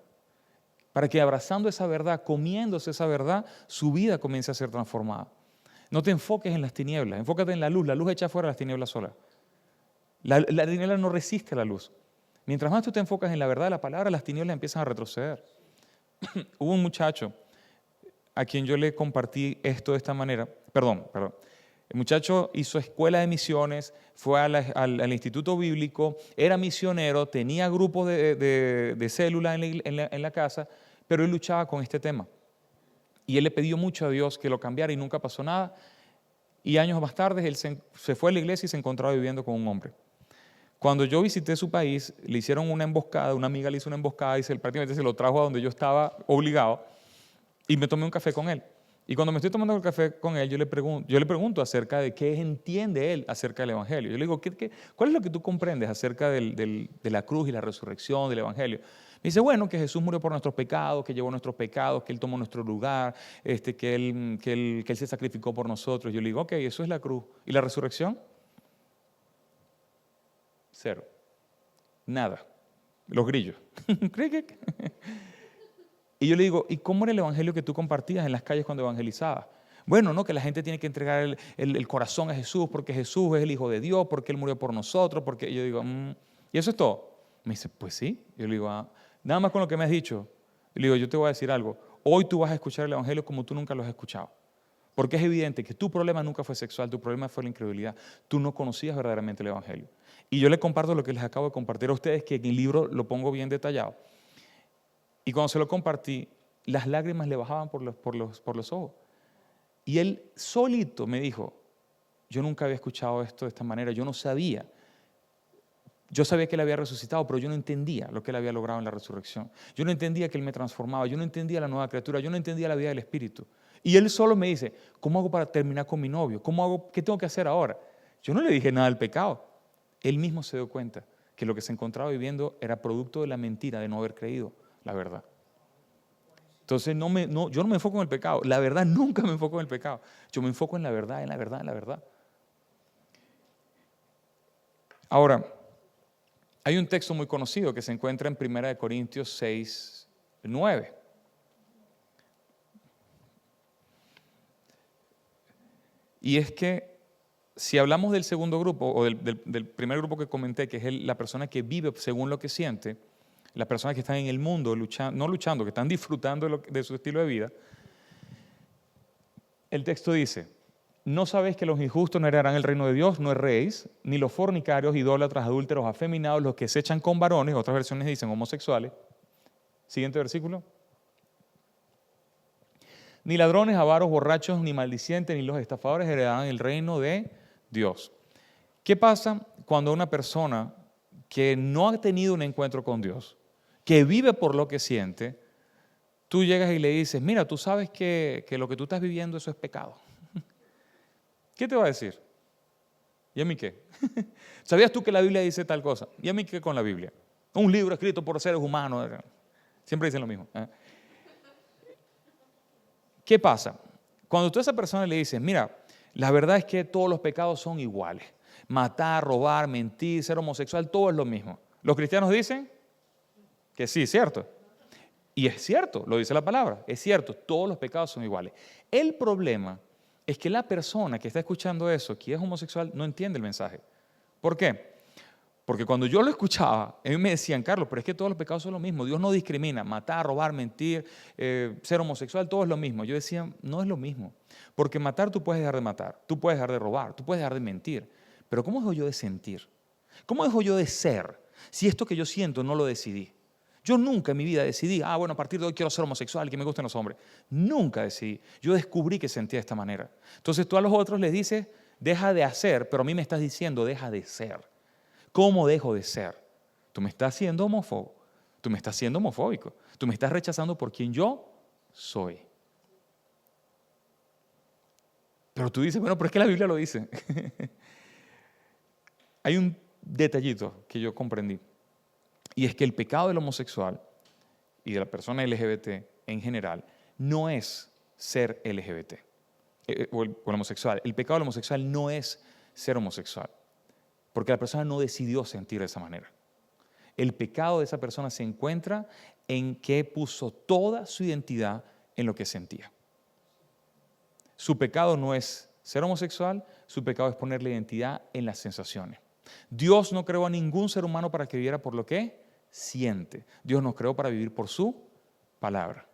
para que abrazando esa verdad, comiéndose esa verdad, su vida comience a ser transformada. No te enfoques en las tinieblas, enfócate en la luz echa fuera las tinieblas solas. La tiniebla no resiste a la luz. Mientras más tú te enfocas en la verdad de la palabra, las tinieblas empiezan a retroceder. Hubo un muchacho a quien yo le compartí esto de esta manera, perdón. El muchacho hizo escuela de misiones, fue al instituto bíblico, era misionero, tenía grupos de células en la casa, pero él luchaba con este tema. Y él le pidió mucho a Dios que lo cambiara y nunca pasó nada. Y años más tarde él se fue a la iglesia y se encontraba viviendo con un hombre. Cuando yo visité su país, le hicieron una emboscada, una amiga le hizo una emboscada y prácticamente se lo trajo a donde yo estaba obligado y me tomé un café con él. Y cuando me estoy tomando el café con él, yo le pregunto acerca de qué entiende él acerca del Evangelio. Yo le digo, ¿cuál es lo que tú comprendes acerca de la cruz y la resurrección del Evangelio? Me dice, bueno, que Jesús murió por nuestros pecados, que llevó nuestros pecados, que Él tomó nuestro lugar, que él se sacrificó por nosotros. Yo le digo, ok, eso es la cruz. ¿Y la resurrección? Cero. Nada. Los grillos. Y yo le digo, ¿y cómo era el evangelio que tú compartías en las calles cuando evangelizabas? Bueno, no, que la gente tiene que entregar el corazón a Jesús porque Jesús es el Hijo de Dios, porque Él murió por nosotros, porque yo digo, ¿y eso es todo? Me dice, pues sí. Yo le digo, nada más con lo que me has dicho. Y le digo, yo te voy a decir algo. Hoy tú vas a escuchar el evangelio como tú nunca lo has escuchado. Porque es evidente que tu problema nunca fue sexual, tu problema fue la incredulidad. Tú no conocías verdaderamente el evangelio. Y yo le comparto lo que les acabo de compartir a ustedes, que en el libro lo pongo bien detallado. Y cuando se lo compartí, las lágrimas le bajaban por los ojos. Y él solito me dijo, yo nunca había escuchado esto de esta manera, yo no sabía. Yo sabía que Él había resucitado, pero yo no entendía lo que Él había logrado en la resurrección. Yo no entendía que Él me transformaba, yo no entendía la nueva criatura, yo no entendía la vida del Espíritu. Y Él solo me dice, ¿cómo hago para terminar con mi novio? ¿Qué tengo que hacer ahora? Yo no le dije nada del pecado. Él mismo se dio cuenta que lo que se encontraba viviendo era producto de la mentira, de no haber creído la verdad. Entonces yo no me enfoco en el pecado. La verdad nunca me enfoco en el pecado. Yo me enfoco en la verdad, en la verdad, en la verdad. Ahora, hay un texto muy conocido que se encuentra en 1 Corintios 6, 9. Y es que si hablamos del segundo grupo, o del primer grupo que comenté, que es la persona que vive según lo que siente, las personas que están en el mundo, no luchando, que están disfrutando de su estilo de vida, el texto dice, ¿no sabéis que los injustos no heredarán el reino de Dios? No erréis, ni los fornicarios, idólatras, adúlteros, afeminados, los que se echan con varones, otras versiones dicen homosexuales. Siguiente versículo. Ni ladrones, avaros, borrachos, ni maldicientes, ni los estafadores heredarán el reino de Dios. ¿Qué pasa cuando una persona que no ha tenido un encuentro con Dios, que vive por lo que siente, tú llegas y le dices, mira, tú sabes que lo que tú estás viviendo, eso es pecado? ¿Qué te va a decir? ¿Y a mí qué? ¿Sabías tú que la Biblia dice tal cosa? ¿Y a mí qué con la Biblia? Un libro escrito por seres humanos. Siempre dicen lo mismo. ¿Qué pasa? Cuando tú a esa persona le dices, mira, la verdad es que todos los pecados son iguales. Matar, robar, mentir, ser homosexual, todo es lo mismo. Los cristianos dicen que sí, ¿cierto? Y es cierto, lo dice la palabra, es cierto, todos los pecados son iguales. El problema es que la persona que está escuchando eso, que es homosexual, no entiende el mensaje. ¿Por qué? Porque cuando yo lo escuchaba, a mí me decían, Carlos, pero es que todos los pecados son lo mismo. Dios no discrimina, matar, robar, mentir, ser homosexual, todo es lo mismo. Yo decía, no es lo mismo. Porque matar tú puedes dejar de matar, tú puedes dejar de robar, tú puedes dejar de mentir. Pero ¿cómo dejo yo de sentir? ¿Cómo dejo yo de ser si esto que yo siento no lo decidí? Yo nunca en mi vida decidí, bueno, a partir de hoy quiero ser homosexual y que me gusten los hombres. Nunca decidí. Yo descubrí que sentía de esta manera. Entonces tú a los otros les dices, deja de hacer, pero a mí me estás diciendo, deja de ser. ¿Cómo dejo de ser? Tú me estás haciendo homófobo, tú me estás haciendo homofóbico, tú me estás rechazando por quien yo soy. Pero tú dices, bueno, pero es que la Biblia lo dice. Hay un detallito que yo comprendí, y es que el pecado del homosexual y de la persona LGBT en general no es ser LGBT o el homosexual. El pecado del homosexual no es ser homosexual. Porque la persona no decidió sentir de esa manera. El pecado de esa persona se encuentra en que puso toda su identidad en lo que sentía. Su pecado no es ser homosexual, su pecado es poner la identidad en las sensaciones. Dios no creó a ningún ser humano para que viviera por lo que siente. Dios nos creó para vivir por su palabra.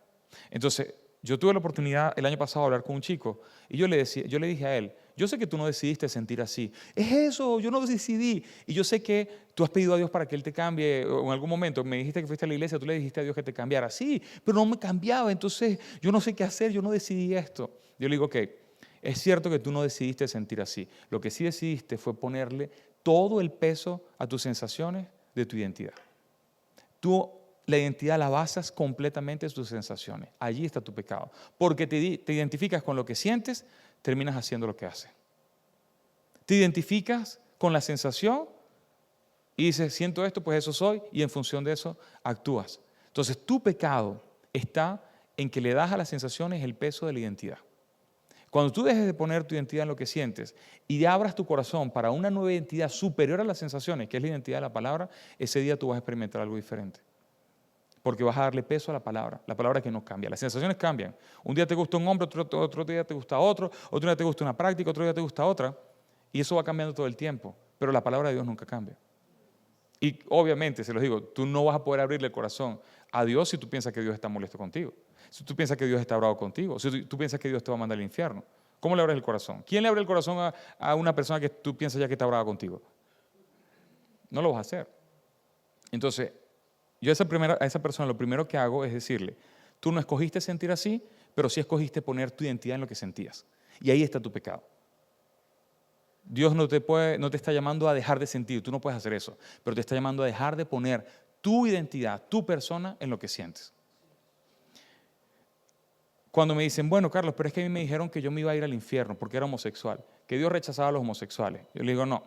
Entonces, yo tuve la oportunidad el año pasado de hablar con un chico y yo le dije a él, yo sé que tú no decidiste sentir así. Es eso, yo no decidí. Y yo sé que tú has pedido a Dios para que Él te cambie. O en algún momento me dijiste que fuiste a la iglesia, tú le dijiste a Dios que te cambiara. Sí, pero no me cambiaba. Entonces yo no sé qué hacer, yo no decidí esto. Yo le digo, ok, es cierto que tú no decidiste sentir así. Lo que sí decidiste fue ponerle todo el peso a tus sensaciones de tu identidad. Tú la identidad la basas completamente en tus sensaciones. Allí está tu pecado. Porque te identificas con lo que sientes, terminas haciendo lo que haces. Te identificas con la sensación y dices, siento esto, pues eso soy, y en función de eso actúas. Entonces tu pecado está en que le das a las sensaciones el peso de la identidad. Cuando tú dejes de poner tu identidad en lo que sientes y abras tu corazón para una nueva identidad superior a las sensaciones, que es la identidad de la palabra, ese día tú vas a experimentar algo diferente. Porque vas a darle peso a la palabra que no cambia. Las sensaciones cambian. Un día te gusta un hombre, otro día te gusta otro día te gusta una práctica, otro día te gusta otra. Y eso va cambiando todo el tiempo. Pero la palabra de Dios nunca cambia. Y obviamente, se los digo, tú no vas a poder abrirle el corazón a Dios si tú piensas que Dios está molesto contigo. Si tú piensas que Dios está bravo contigo. Si tú piensas que Dios te va a mandar al infierno. ¿Cómo le abres el corazón? ¿Quién le abre el corazón a una persona que tú piensas ya que está brava contigo? No lo vas a hacer. Entonces, yo a esa persona lo primero que hago es decirle, tú no escogiste sentir así, pero sí escogiste poner tu identidad en lo que sentías. Y ahí está tu pecado. Dios no te está llamando a dejar de sentir, tú no puedes hacer eso, pero te está llamando a dejar de poner tu identidad, tu persona en lo que sientes. Cuando me dicen, bueno, Carlos, pero es que a mí me dijeron que yo me iba a ir al infierno porque era homosexual, que Dios rechazaba a los homosexuales. Yo le digo, no.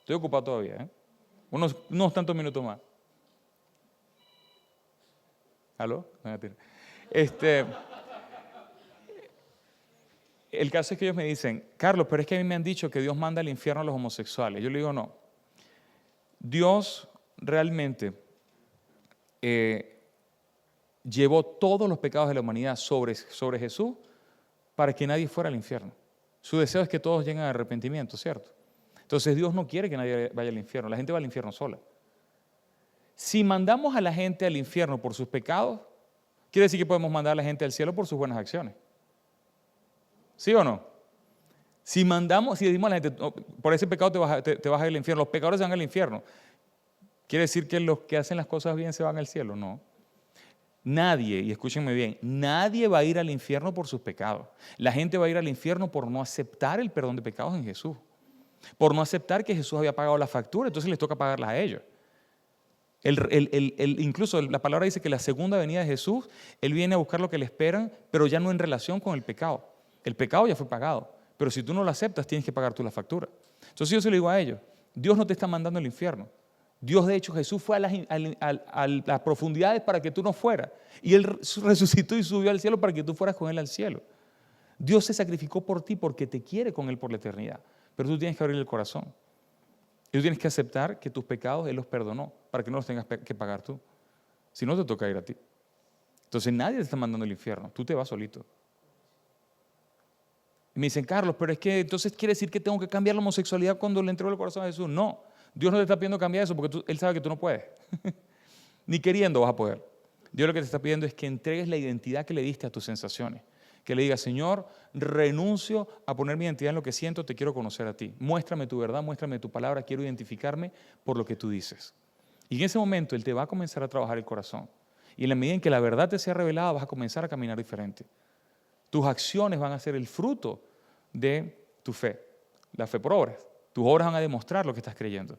Estoy ocupado todavía, ¿eh? Unos tantos minutos más. ¿Aló? El caso es que ellos me dicen, Carlos, pero es que a mí me han dicho que Dios manda al infierno a los homosexuales. Yo le digo, no. Dios realmente llevó todos los pecados de la humanidad sobre Jesús para que nadie fuera al infierno. Su deseo es que todos lleguen al arrepentimiento, ¿cierto? Entonces Dios no quiere que nadie vaya al infierno. La gente va al infierno sola. Si mandamos a la gente al infierno por sus pecados, quiere decir que podemos mandar a la gente al cielo por sus buenas acciones. ¿Sí o no? Si decimos a la gente, por ese pecado te vas a ir al infierno, los pecadores se van al infierno, ¿quiere decir que los que hacen las cosas bien se van al cielo? No. Nadie, y escúchenme bien, nadie va a ir al infierno por sus pecados. La gente va a ir al infierno por no aceptar el perdón de pecados en Jesús. Por no aceptar que Jesús había pagado la factura, entonces les toca pagarlas a ellos. Incluso la palabra dice que la segunda venida de Jesús, Él viene a buscar lo que le esperan, pero ya no en relación con el pecado. El pecado ya fue pagado, pero si tú no lo aceptas, tienes que pagar tú la factura. Entonces yo se lo digo a ellos, Dios no te está mandando al infierno. Dios, de hecho, Jesús fue a las profundidades para que tú no fueras. Y Él resucitó y subió al cielo para que tú fueras con Él al cielo. Dios se sacrificó por ti porque te quiere con Él por la eternidad. Pero tú tienes que abrir el corazón. Y tú tienes que aceptar que tus pecados Él los perdonó para que no los tengas que pagar tú. Si no, te toca ir a ti. Entonces nadie te está mandando al infierno. Tú te vas solito. Y me dicen, Carlos, pero es que entonces quiere decir que tengo que cambiar la homosexualidad cuando le entrego el corazón a Jesús. No, Dios no te está pidiendo cambiar eso porque Él sabe que tú no puedes. Ni queriendo vas a poder. Dios lo que te está pidiendo es que entregues la identidad que le diste a tus sensaciones. Que le digas, Señor, renuncio a poner mi identidad en lo que siento, te quiero conocer a ti. Muéstrame tu verdad, muéstrame tu palabra, quiero identificarme por lo que tú dices. Y en ese momento Él te va a comenzar a trabajar el corazón. Y en la medida en que la verdad te sea revelada, vas a comenzar a caminar diferente. Tus acciones van a ser el fruto de tu fe. La fe por obras. Tus obras van a demostrar lo que estás creyendo.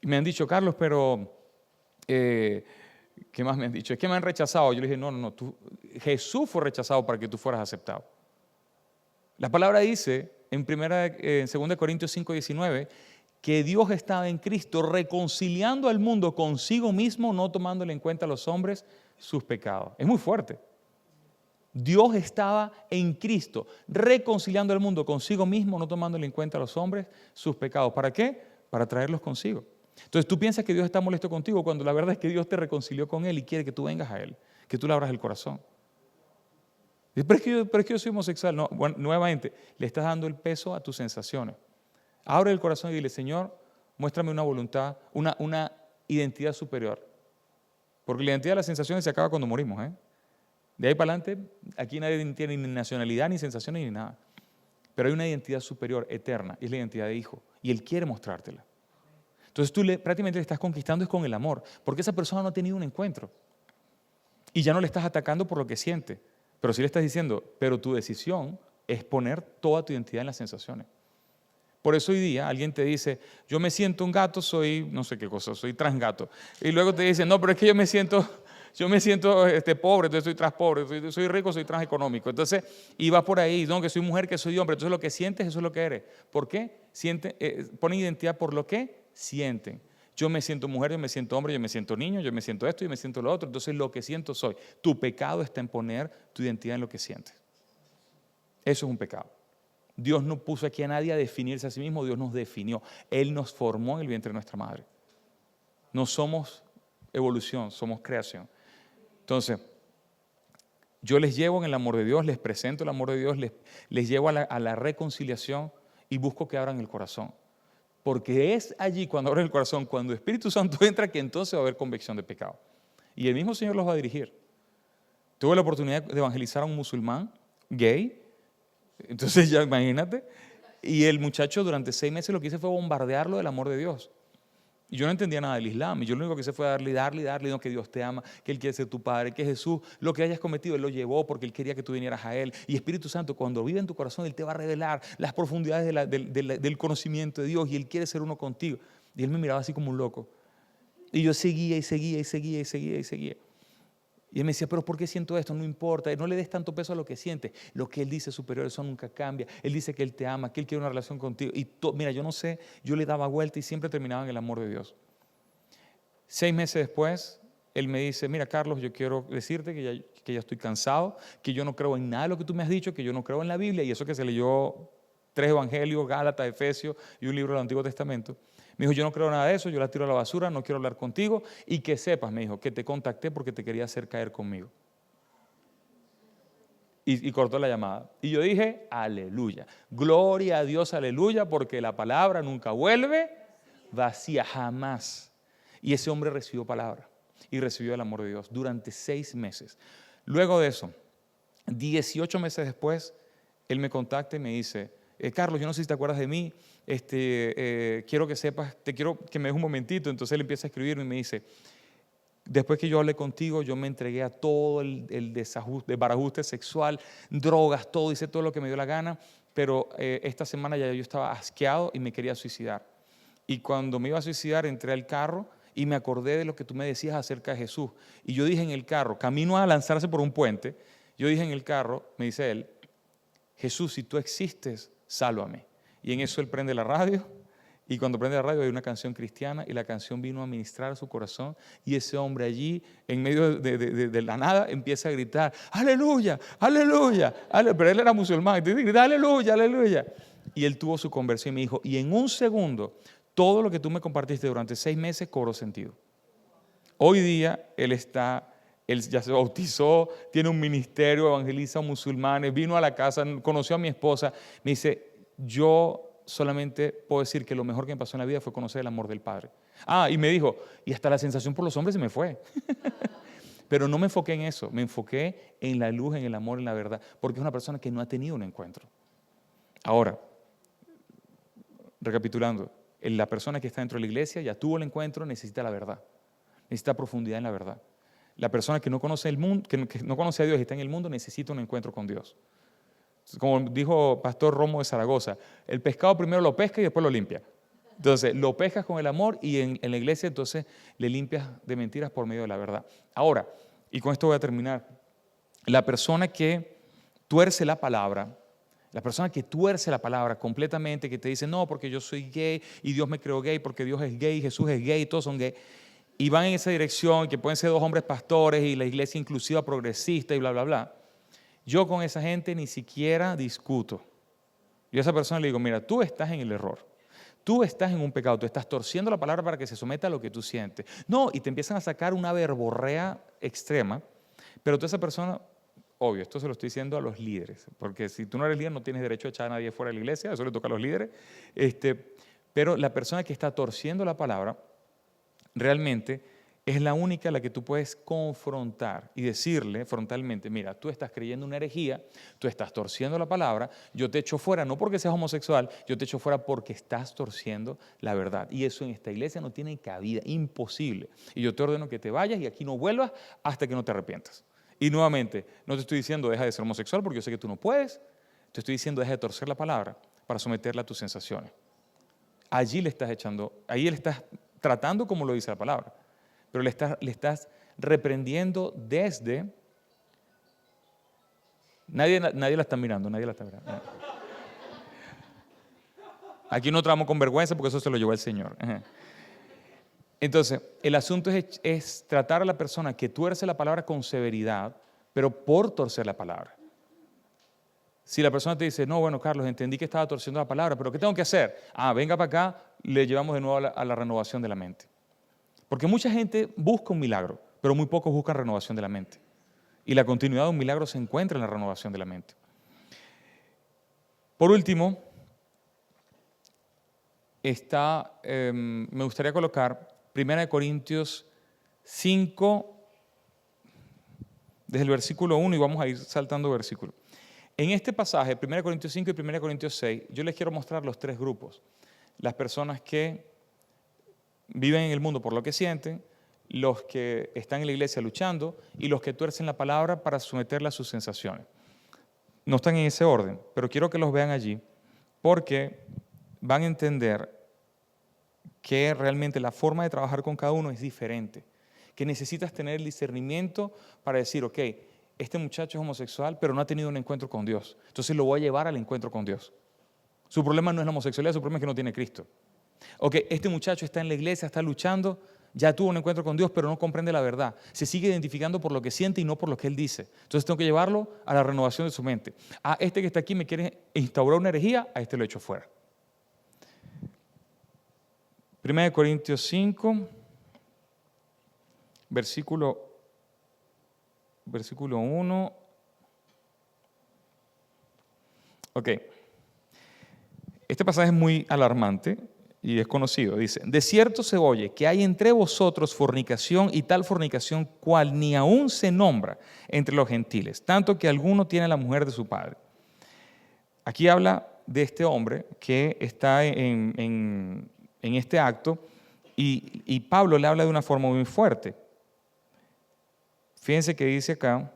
Y me han dicho, Carlos, pero ¿qué más me han dicho? Es que me han rechazado. Yo le dije, no, Jesús fue rechazado para que tú fueras aceptado. La palabra dice en 2 Corintios 5:19 que Dios estaba en Cristo reconciliando al mundo consigo mismo, no tomándole en cuenta a los hombres sus pecados. Es muy fuerte. Dios estaba en Cristo reconciliando al mundo consigo mismo, no tomándole en cuenta a los hombres sus pecados. ¿Para qué? Para traerlos consigo. Entonces tú piensas que Dios está molesto contigo cuando la verdad es que Dios te reconcilió con Él y quiere que tú vengas a Él, que tú le abras el corazón. Pero es que yo soy homosexual. No, bueno, nuevamente, le estás dando el peso a tus sensaciones. Abre el corazón y dile, Señor, muéstrame una voluntad, una identidad superior. Porque la identidad de las sensaciones se acaba cuando morimos. De ahí para adelante, aquí nadie tiene ni nacionalidad, ni sensaciones, ni nada. Pero hay una identidad superior, eterna, y es la identidad de hijo. Y Él quiere mostrártela. Entonces tú prácticamente le estás conquistando es con el amor, porque esa persona no ha tenido un encuentro. Y ya no le estás atacando por lo que siente, pero sí le estás diciendo, pero tu decisión es poner toda tu identidad en las sensaciones. Por eso hoy día alguien te dice, yo me siento un gato, soy no sé qué cosa, soy transgato. Y luego te dicen, no, pero es que yo me siento pobre, entonces soy transpobre, soy rico, soy transeconómico. Entonces, y vas por ahí, no, que soy mujer, que soy hombre. Entonces lo que sientes, eso es lo que eres. ¿Por qué? Ponen identidad por lo que sienten. Yo me siento mujer, yo me siento hombre, yo me siento niño, yo me siento esto, yo me siento lo otro. Entonces lo que siento soy. Tu pecado está en poner tu identidad en lo que sientes. Eso es un pecado. Dios no puso aquí a nadie a definirse a sí mismo, Dios nos definió. Él nos formó en el vientre de nuestra madre. No somos evolución, somos creación. Entonces, yo les llevo en el amor de Dios, les presento el amor de Dios, les llevo a la reconciliación y busco que abran el corazón. Porque es allí cuando abren el corazón, cuando el Espíritu Santo entra, que entonces va a haber convicción de pecado. Y el mismo Señor los va a dirigir. Tuve la oportunidad de evangelizar a un musulmán gay. Entonces ya imagínate. Y el muchacho durante 6 meses lo que hice fue bombardearlo del amor de Dios. Y yo no entendía nada del Islam. Y yo lo único que hice fue darle, no, que Dios te ama, que Él quiere ser tu Padre, que Jesús, lo que hayas cometido, Él lo llevó porque Él quería que tú vinieras a Él. Y Espíritu Santo, cuando vive en tu corazón, Él te va a revelar las profundidades del conocimiento de Dios y Él quiere ser uno contigo. Y Él me miraba así como un loco. Y yo seguía. Y él me decía, pero ¿por qué siento esto? No importa, no le des tanto peso a lo que sientes. Lo que Él dice superior, eso nunca cambia. Él dice que Él te ama, que Él quiere una relación contigo. Y mira, yo no sé, yo le daba vuelta y siempre terminaba en el amor de Dios. 6 meses después, él me dice, mira Carlos, yo quiero decirte que ya estoy cansado, que yo no creo en nada de lo que tú me has dicho, que yo no creo en la Biblia. Y eso que se leyó 3 evangelios, Gálatas, Efesios y un libro del Antiguo Testamento. Me dijo, yo no creo nada de eso, yo la tiro a la basura, no quiero hablar contigo. Y que sepas, me dijo, que te contacté porque te quería hacer caer conmigo. Y cortó la llamada. Y yo dije, aleluya. Gloria a Dios, aleluya, porque la palabra nunca vuelve vacía, jamás. Y ese hombre recibió palabra y recibió el amor de Dios durante 6 meses. Luego de eso, 18 meses después, él me contacta y me dice, Carlos, yo no sé si te acuerdas de mí, quiero que sepas, te quiero que me des un momentito. Entonces él empieza a escribirme y me dice, después que yo hablé contigo, yo me entregué a todo el desbarajuste sexual, drogas, todo, hice todo lo que me dio la gana, pero esta semana ya yo estaba asqueado y me quería suicidar. Y cuando me iba a suicidar, entré al carro y me acordé de lo que tú me decías acerca de Jesús. Y yo dije en el carro, camino a lanzarse por un puente, yo dije en el carro, me dice él, Jesús, si tú existes, sálvame. Y en eso él prende la radio, y cuando prende la radio hay una canción cristiana, y la canción vino a ministrar a su corazón, y ese hombre allí, en medio de la nada, empieza a gritar, aleluya, aleluya, aleluya. Pero él era musulmán, entonces grita, aleluya, aleluya. Y él tuvo su conversión y me dijo, y en un segundo, todo lo que tú me compartiste durante 6 meses cobró sentido. Hoy día él está Él ya se bautizó, tiene un ministerio, evangeliza a musulmanes, vino a la casa, conoció a mi esposa. Me dice, yo solamente puedo decir que lo mejor que me pasó en la vida fue conocer el amor del Padre. Y me dijo, y hasta la sensación por los hombres se me fue. Pero no me enfoqué en eso, me enfoqué en la luz, en el amor, en la verdad, porque es una persona que no ha tenido un encuentro. Ahora, recapitulando, la persona que está dentro de la iglesia ya tuvo el encuentro, necesita la verdad, necesita profundidad en la verdad. La persona que no conoce el mundo, que no conoce a Dios y está en el mundo, necesita un encuentro con Dios. Como dijo Pastor Romo de Zaragoza, el pescado primero lo pesca y después lo limpia. Entonces, lo pescas con el amor y en la iglesia entonces le limpias de mentiras por medio de la verdad. Ahora, y con esto voy a terminar, la persona que tuerce la palabra, completamente, que te dice, no, porque yo soy gay y Dios me creó gay, porque Dios es gay, Jesús es gay, todos son gay, y van en esa dirección, que pueden ser 2 hombres pastores y la iglesia inclusiva progresista y bla, bla, bla. Yo con esa gente ni siquiera discuto. Yo a esa persona le digo, mira, tú estás en el error. Tú estás en un pecado, tú estás torciendo la palabra para que se someta a lo que tú sientes. No, y te empiezan a sacar una verborrea extrema, pero tú esa persona, obvio, esto se lo estoy diciendo a los líderes, porque si tú no eres líder no tienes derecho a echar a nadie fuera de la iglesia, eso le toca a los líderes. Pero la persona que está torciendo la palabra, realmente es la única a la que tú puedes confrontar y decirle frontalmente, mira, tú estás creyendo una herejía, tú estás torciendo la palabra, yo te echo fuera no porque seas homosexual, yo te echo fuera porque estás torciendo la verdad. Y eso en esta iglesia no tiene cabida, imposible. Y yo te ordeno que te vayas y aquí no vuelvas hasta que no te arrepientas. Y nuevamente, no te estoy diciendo deja de ser homosexual porque yo sé que tú no puedes, te estoy diciendo deja de torcer la palabra para someterla a tus sensaciones. Allí le estás ahí le estás tratando como lo dice la palabra. Pero le estás reprendiendo desde... Nadie la está mirando, nadie la está mirando. Aquí no trabajamos con vergüenza porque eso se lo llevó el Señor. Entonces, el asunto es tratar a la persona que tuerce la palabra con severidad, pero por torcer la palabra. Si la persona te dice, no, bueno, Carlos, entendí que estaba torciendo la palabra, pero ¿qué tengo que hacer? Venga para acá, le llevamos de nuevo a la renovación de la mente. Porque mucha gente busca un milagro, pero muy pocos buscan renovación de la mente. Y la continuidad de un milagro se encuentra en la renovación de la mente. Por último, me gustaría colocar 1 Corintios 5, desde el versículo 1, y vamos a ir saltando versículos. En este pasaje, 1 Corintios 5 y 1 Corintios 6, yo les quiero mostrar los 3 grupos. Las personas que viven en el mundo por lo que sienten, los que están en la iglesia luchando y los que tuercen la palabra para someterla a sus sensaciones. No están en ese orden, pero quiero que los vean allí porque van a entender que realmente la forma de trabajar con cada uno es diferente, que necesitas tener el discernimiento para decir, ok, este muchacho es homosexual, pero no ha tenido un encuentro con Dios, entonces lo voy a llevar al encuentro con Dios. Su problema no es la homosexualidad, su problema es que no tiene Cristo. Ok, este muchacho está en la iglesia, está luchando, ya tuvo un encuentro con Dios, pero no comprende la verdad. Se sigue identificando por lo que siente y no por lo que él dice. Entonces tengo que llevarlo a la renovación de su mente. Este que está aquí me quiere instaurar una herejía, a este lo echo fuera. 1 Corintios 5, versículo 1. Ok, este pasaje es muy alarmante y es conocido. Dice, de cierto se oye que hay entre vosotros fornicación y tal fornicación cual ni aún se nombra entre los gentiles, tanto que alguno tiene la mujer de su padre. Aquí habla de este hombre que está en este acto y Pablo le habla de una forma muy fuerte. Fíjense que dice acá,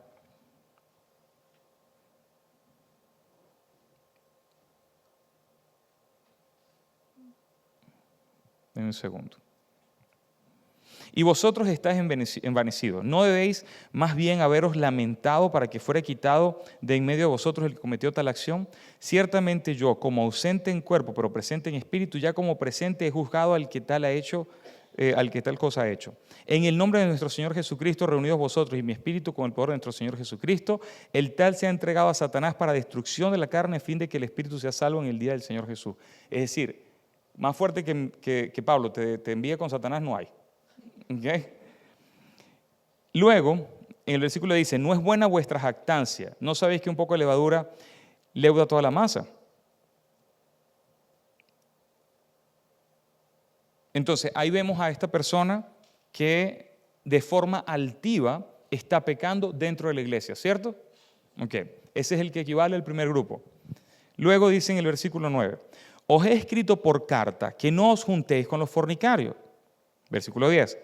en un segundo. Y vosotros estáis envanecidos. ¿No debéis más bien haberos lamentado para que fuera quitado de en medio de vosotros el que cometió tal acción? Ciertamente yo, como ausente en cuerpo, pero presente en espíritu, ya como presente he juzgado al que tal ha hecho, al que tal cosa ha hecho. En el nombre de nuestro Señor Jesucristo, reunidos vosotros y mi espíritu con el poder de nuestro Señor Jesucristo, el tal se ha entregado a Satanás para destrucción de la carne, a fin de que el espíritu sea salvo en el día del Señor Jesús. Es decir, más fuerte que Pablo te envíe con Satanás no hay. ¿Okay? Luego, en el versículo dice, no es buena vuestra jactancia. ¿No sabéis que un poco de levadura leuda toda la masa? Entonces, ahí vemos a esta persona que de forma altiva está pecando dentro de la iglesia, ¿cierto? Ok, ese es el que equivale al primer grupo. Luego dice en el versículo 9, os he escrito por carta que no os juntéis con los fornicarios. Versículo 10,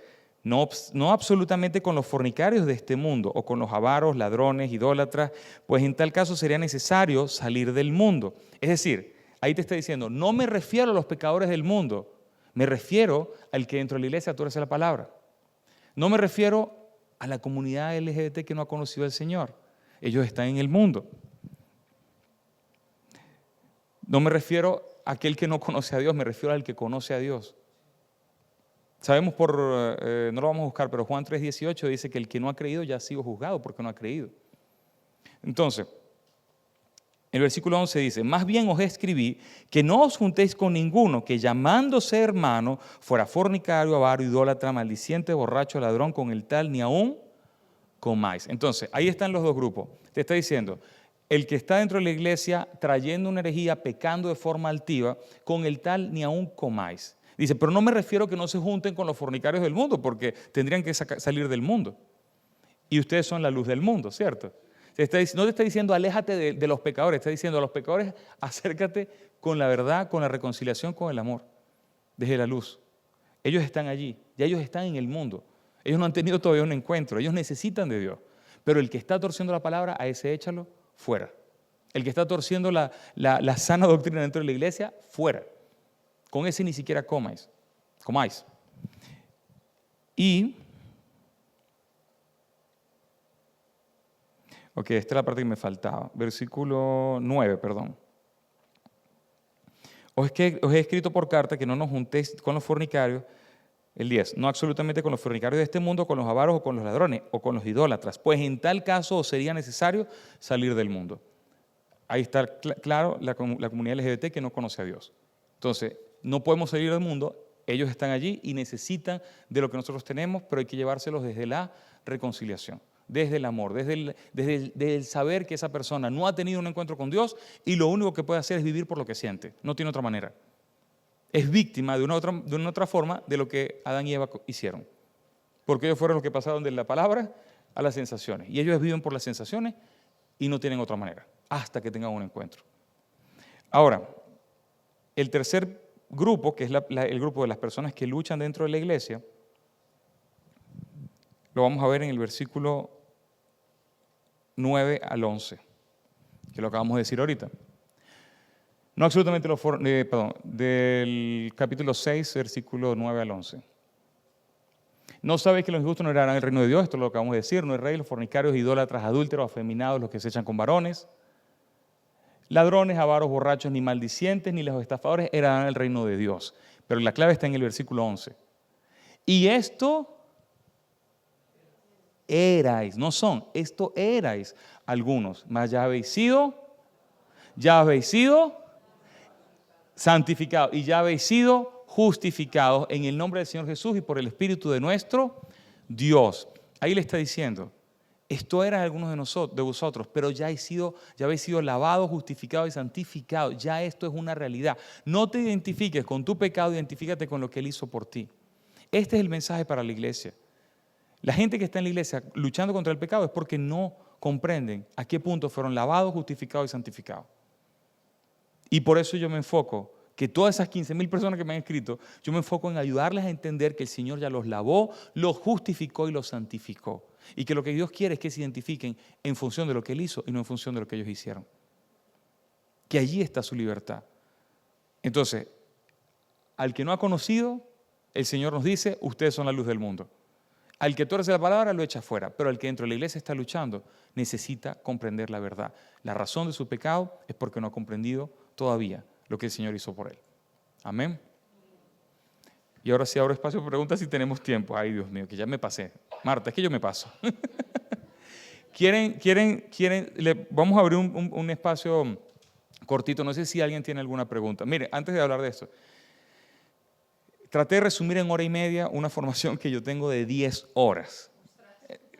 no absolutamente con los fornicarios de este mundo o con los avaros, ladrones, idólatras, pues en tal caso sería necesario salir del mundo. Es decir, ahí te está diciendo, no me refiero a los pecadores del mundo, me refiero al que dentro de la iglesia tuerce la palabra. No me refiero a la comunidad LGBT que no ha conocido al Señor. Ellos están en el mundo. No me refiero a aquel que no conoce a Dios, me refiero al que conoce a Dios. Sabemos no lo vamos a buscar, pero Juan 3:18 dice que el que no ha creído ya ha sido juzgado porque no ha creído. Entonces, el versículo 11 dice, más bien os escribí que no os juntéis con ninguno que llamándose hermano fuera fornicario, avaro, idólatra, maldiciente, borracho, ladrón, con el tal ni aún comáis. Entonces, ahí están los dos grupos. Te está diciendo, el que está dentro de la iglesia trayendo una herejía, pecando de forma altiva, con el tal ni aún comáis. Dice, pero no me refiero a que no se junten con los fornicarios del mundo, porque tendrían que salir del mundo. Y ustedes son la luz del mundo, ¿cierto? No te está diciendo aléjate de los pecadores, está diciendo a los pecadores acércate con la verdad, con la reconciliación, con el amor, desde la luz. Ellos están allí, ya ellos están en el mundo. Ellos no han tenido todavía un encuentro, ellos necesitan de Dios. Pero el que está torciendo la palabra, a ese échalo fuera. El que está torciendo la sana doctrina dentro de la iglesia, fuera. Con ese ni siquiera comáis. Y ok, esta es la parte que me faltaba. Versículo 9, perdón. Os he escrito por carta que no nos juntéis con los fornicarios, el 10, no absolutamente con los fornicarios de este mundo, con los avaros o con los ladrones o con los idólatras, pues en tal caso os sería necesario salir del mundo. Ahí está claro la comunidad LGBT que no conoce a Dios. Entonces, no podemos salir del mundo, ellos están allí y necesitan de lo que nosotros tenemos, pero hay que llevárselos desde la reconciliación. Desde el amor, desde el saber que esa persona no ha tenido un encuentro con Dios y lo único que puede hacer es vivir por lo que siente, no tiene otra manera. Es víctima de una otra forma de lo que Adán y Eva hicieron. Porque ellos fueron los que pasaron de la palabra a las sensaciones. Y ellos viven por las sensaciones y no tienen otra manera, hasta que tengan un encuentro. Ahora, el tercer grupo, que es el grupo de las personas que luchan dentro de la iglesia, lo vamos a ver en el versículo 9 al 11, que lo acabamos de decir ahorita. No absolutamente del capítulo 6, versículo 9 al 11. ¿No sabéis que los injustos no heredarán el reino de Dios? Esto lo acabamos de decir. No es rey, los fornicarios, idólatras, adúlteros, afeminados, los que se echan con varones, ladrones, avaros, borrachos, ni maldicientes, ni los estafadores heredarán el reino de Dios. Pero la clave está en el versículo 11. Y esto erais, no son, esto erais algunos, mas ya habéis sido santificados y ya habéis sido justificados en el nombre del Señor Jesús y por el Espíritu de nuestro Dios. Ahí le está diciendo, esto era algunos de vosotros, pero ya habéis sido lavados, justificados y santificados. Ya esto es una realidad. No te identifiques con tu pecado, identifícate con lo que Él hizo por ti. Este es el mensaje para la iglesia. La gente que está en la iglesia luchando contra el pecado es porque no comprenden a qué punto fueron lavados, justificados y santificados. Y por eso yo me enfoco, que todas esas 15,000 personas que me han escrito, yo me enfoco en ayudarles a entender que el Señor ya los lavó, los justificó y los santificó. Y que lo que Dios quiere es que se identifiquen en función de lo que Él hizo y no en función de lo que ellos hicieron. Que allí está su libertad. Entonces, al que no ha conocido, el Señor nos dice, ustedes son la luz del mundo. Al que tuerce la palabra lo echa fuera, pero al que dentro de la iglesia está luchando necesita comprender la verdad. La razón de su pecado es porque no ha comprendido todavía lo que el Señor hizo por él. Amén. Y ahora sí abro espacio para preguntas si tenemos tiempo. Ay, Dios mío, que ya me pasé. Marta, es que yo me paso. Vamos a abrir un espacio cortito. No sé si alguien tiene alguna pregunta. Mire, antes de hablar de esto, traté de resumir en hora y media una formación que yo tengo de 10 horas.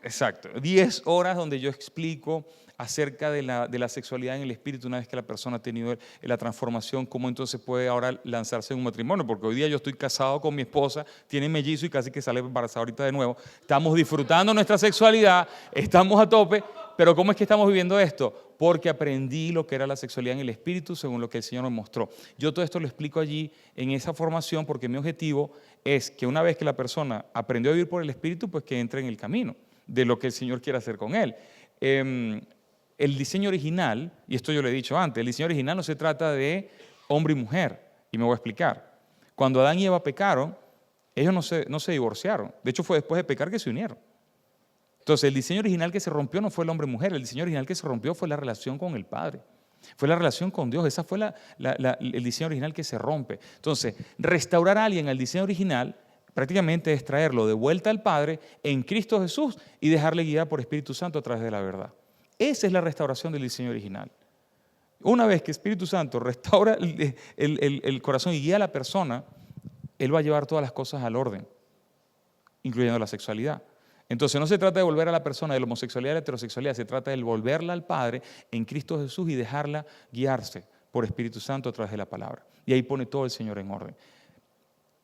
Exacto, 10 horas donde yo explico acerca de la sexualidad en el espíritu una vez que la persona ha tenido la transformación, cómo entonces puede ahora lanzarse en un matrimonio, porque hoy día yo estoy casado con mi esposa, tiene mellizo y casi que sale embarazada ahorita de nuevo, estamos disfrutando nuestra sexualidad, estamos a tope, pero ¿cómo es que estamos viviendo esto? Porque aprendí lo que era la sexualidad en el espíritu según lo que el Señor me mostró. Yo todo esto lo explico allí en esa formación porque mi objetivo es que una vez que la persona aprendió a vivir por el espíritu, pues que entre en el camino de lo que el Señor quiere hacer con él. El diseño original, y esto yo lo he dicho antes, el diseño original no se trata de hombre y mujer, y me voy a explicar. Cuando Adán y Eva pecaron, ellos no se divorciaron, de hecho fue después de pecar que se unieron. Entonces el diseño original que se rompió no fue el hombre y mujer, el diseño original que se rompió fue la relación con el Padre, fue la relación con Dios, esa fue el diseño original que se rompe. Entonces, restaurar a alguien al diseño original prácticamente es traerlo de vuelta al Padre en Cristo Jesús y dejarle guiar por Espíritu Santo a través de la verdad. Esa es la restauración del diseño original. Una vez que Espíritu Santo restaura el corazón y guía a la persona, Él va a llevar todas las cosas al orden, incluyendo la sexualidad. Entonces no se trata de volver a la persona de la homosexualidad a la heterosexualidad, se trata de volverla al Padre en Cristo Jesús y dejarla guiarse por Espíritu Santo a través de la palabra. Y ahí pone todo el Señor en orden.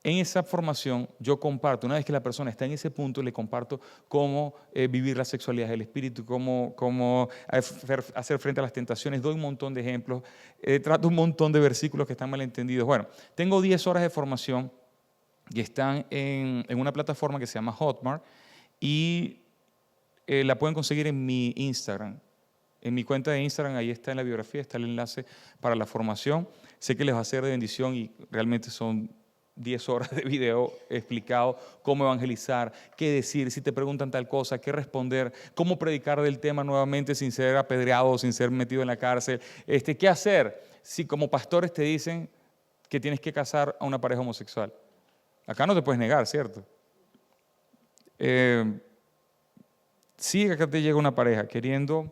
En esa formación yo comparto, una vez que la persona está en ese punto, le comparto cómo vivir la sexualidad del espíritu, cómo hacer frente a las tentaciones, doy un montón de ejemplos, trato un montón de versículos que están mal entendidos. Bueno, tengo 10 horas de formación que están en una plataforma que se llama Hotmart y la pueden conseguir en mi Instagram. En mi cuenta de Instagram, ahí está en la biografía, está el enlace para la formación. Sé que les va a ser de bendición y realmente son 10 horas de video explicado cómo evangelizar, qué decir, si te preguntan tal cosa, qué responder, cómo predicar del tema nuevamente sin ser apedreado, sin ser metido en la cárcel, qué hacer si como pastores te dicen que tienes que casar a una pareja homosexual. Acá no te puedes negar, ¿cierto? Sí, acá te llega una pareja queriendo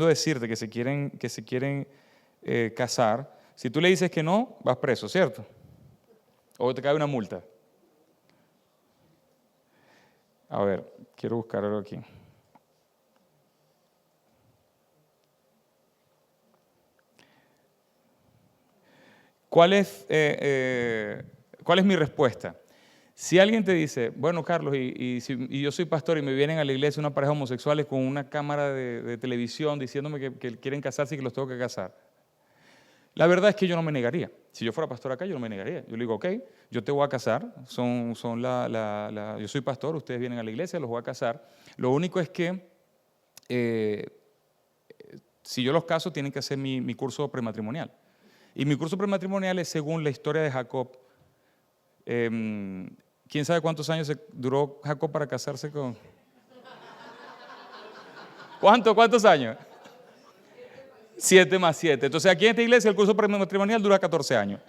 decirte que se quieren casar. Si tú le dices que no, vas preso, ¿cierto? O te cae una multa. A ver, quiero buscar algo aquí. ¿Cuál es mi respuesta? Si alguien te dice, bueno, Carlos, y yo soy pastor y me vienen a la iglesia una pareja homosexuales con una cámara de televisión diciéndome que quieren casarse y que los tengo que casar. La verdad es que yo no me negaría. Si yo fuera pastor acá, yo no me negaría. Yo le digo, ok, yo te voy a casar, yo soy pastor, ustedes vienen a la iglesia, los voy a casar. Lo único es que, si yo los caso, tienen que hacer mi curso prematrimonial. Y mi curso prematrimonial es según la historia de Jacob. ¿Quién sabe cuántos años duró Jacob para casarse con? ¿Cuántos años? 7 más 7. Entonces aquí en esta iglesia el curso prematrimonial dura 14 años.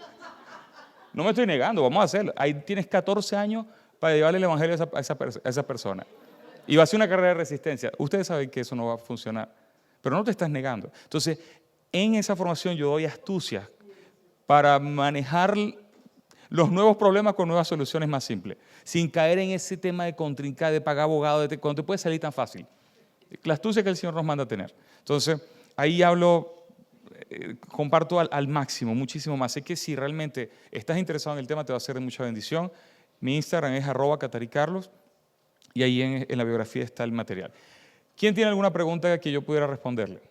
No me estoy negando, vamos a hacerlo. Ahí tienes 14 años para llevarle el evangelio a esa persona. Y va a ser una carrera de resistencia. Ustedes saben que eso no va a funcionar, pero no te estás negando. Entonces, en esa formación yo doy astucias para manejar los nuevos problemas con nuevas soluciones más simples, sin caer en ese tema de contrincar, de pagar abogado, cuando te puede salir tan fácil. La astucia que el Señor nos manda a tener. Entonces, ahí comparto al máximo, muchísimo más. Sé que si realmente estás interesado en el tema, te va a ser de mucha bendición. Mi Instagram es @cataricarlos y ahí en la biografía está el material. ¿Quién tiene alguna pregunta que yo pudiera responderle?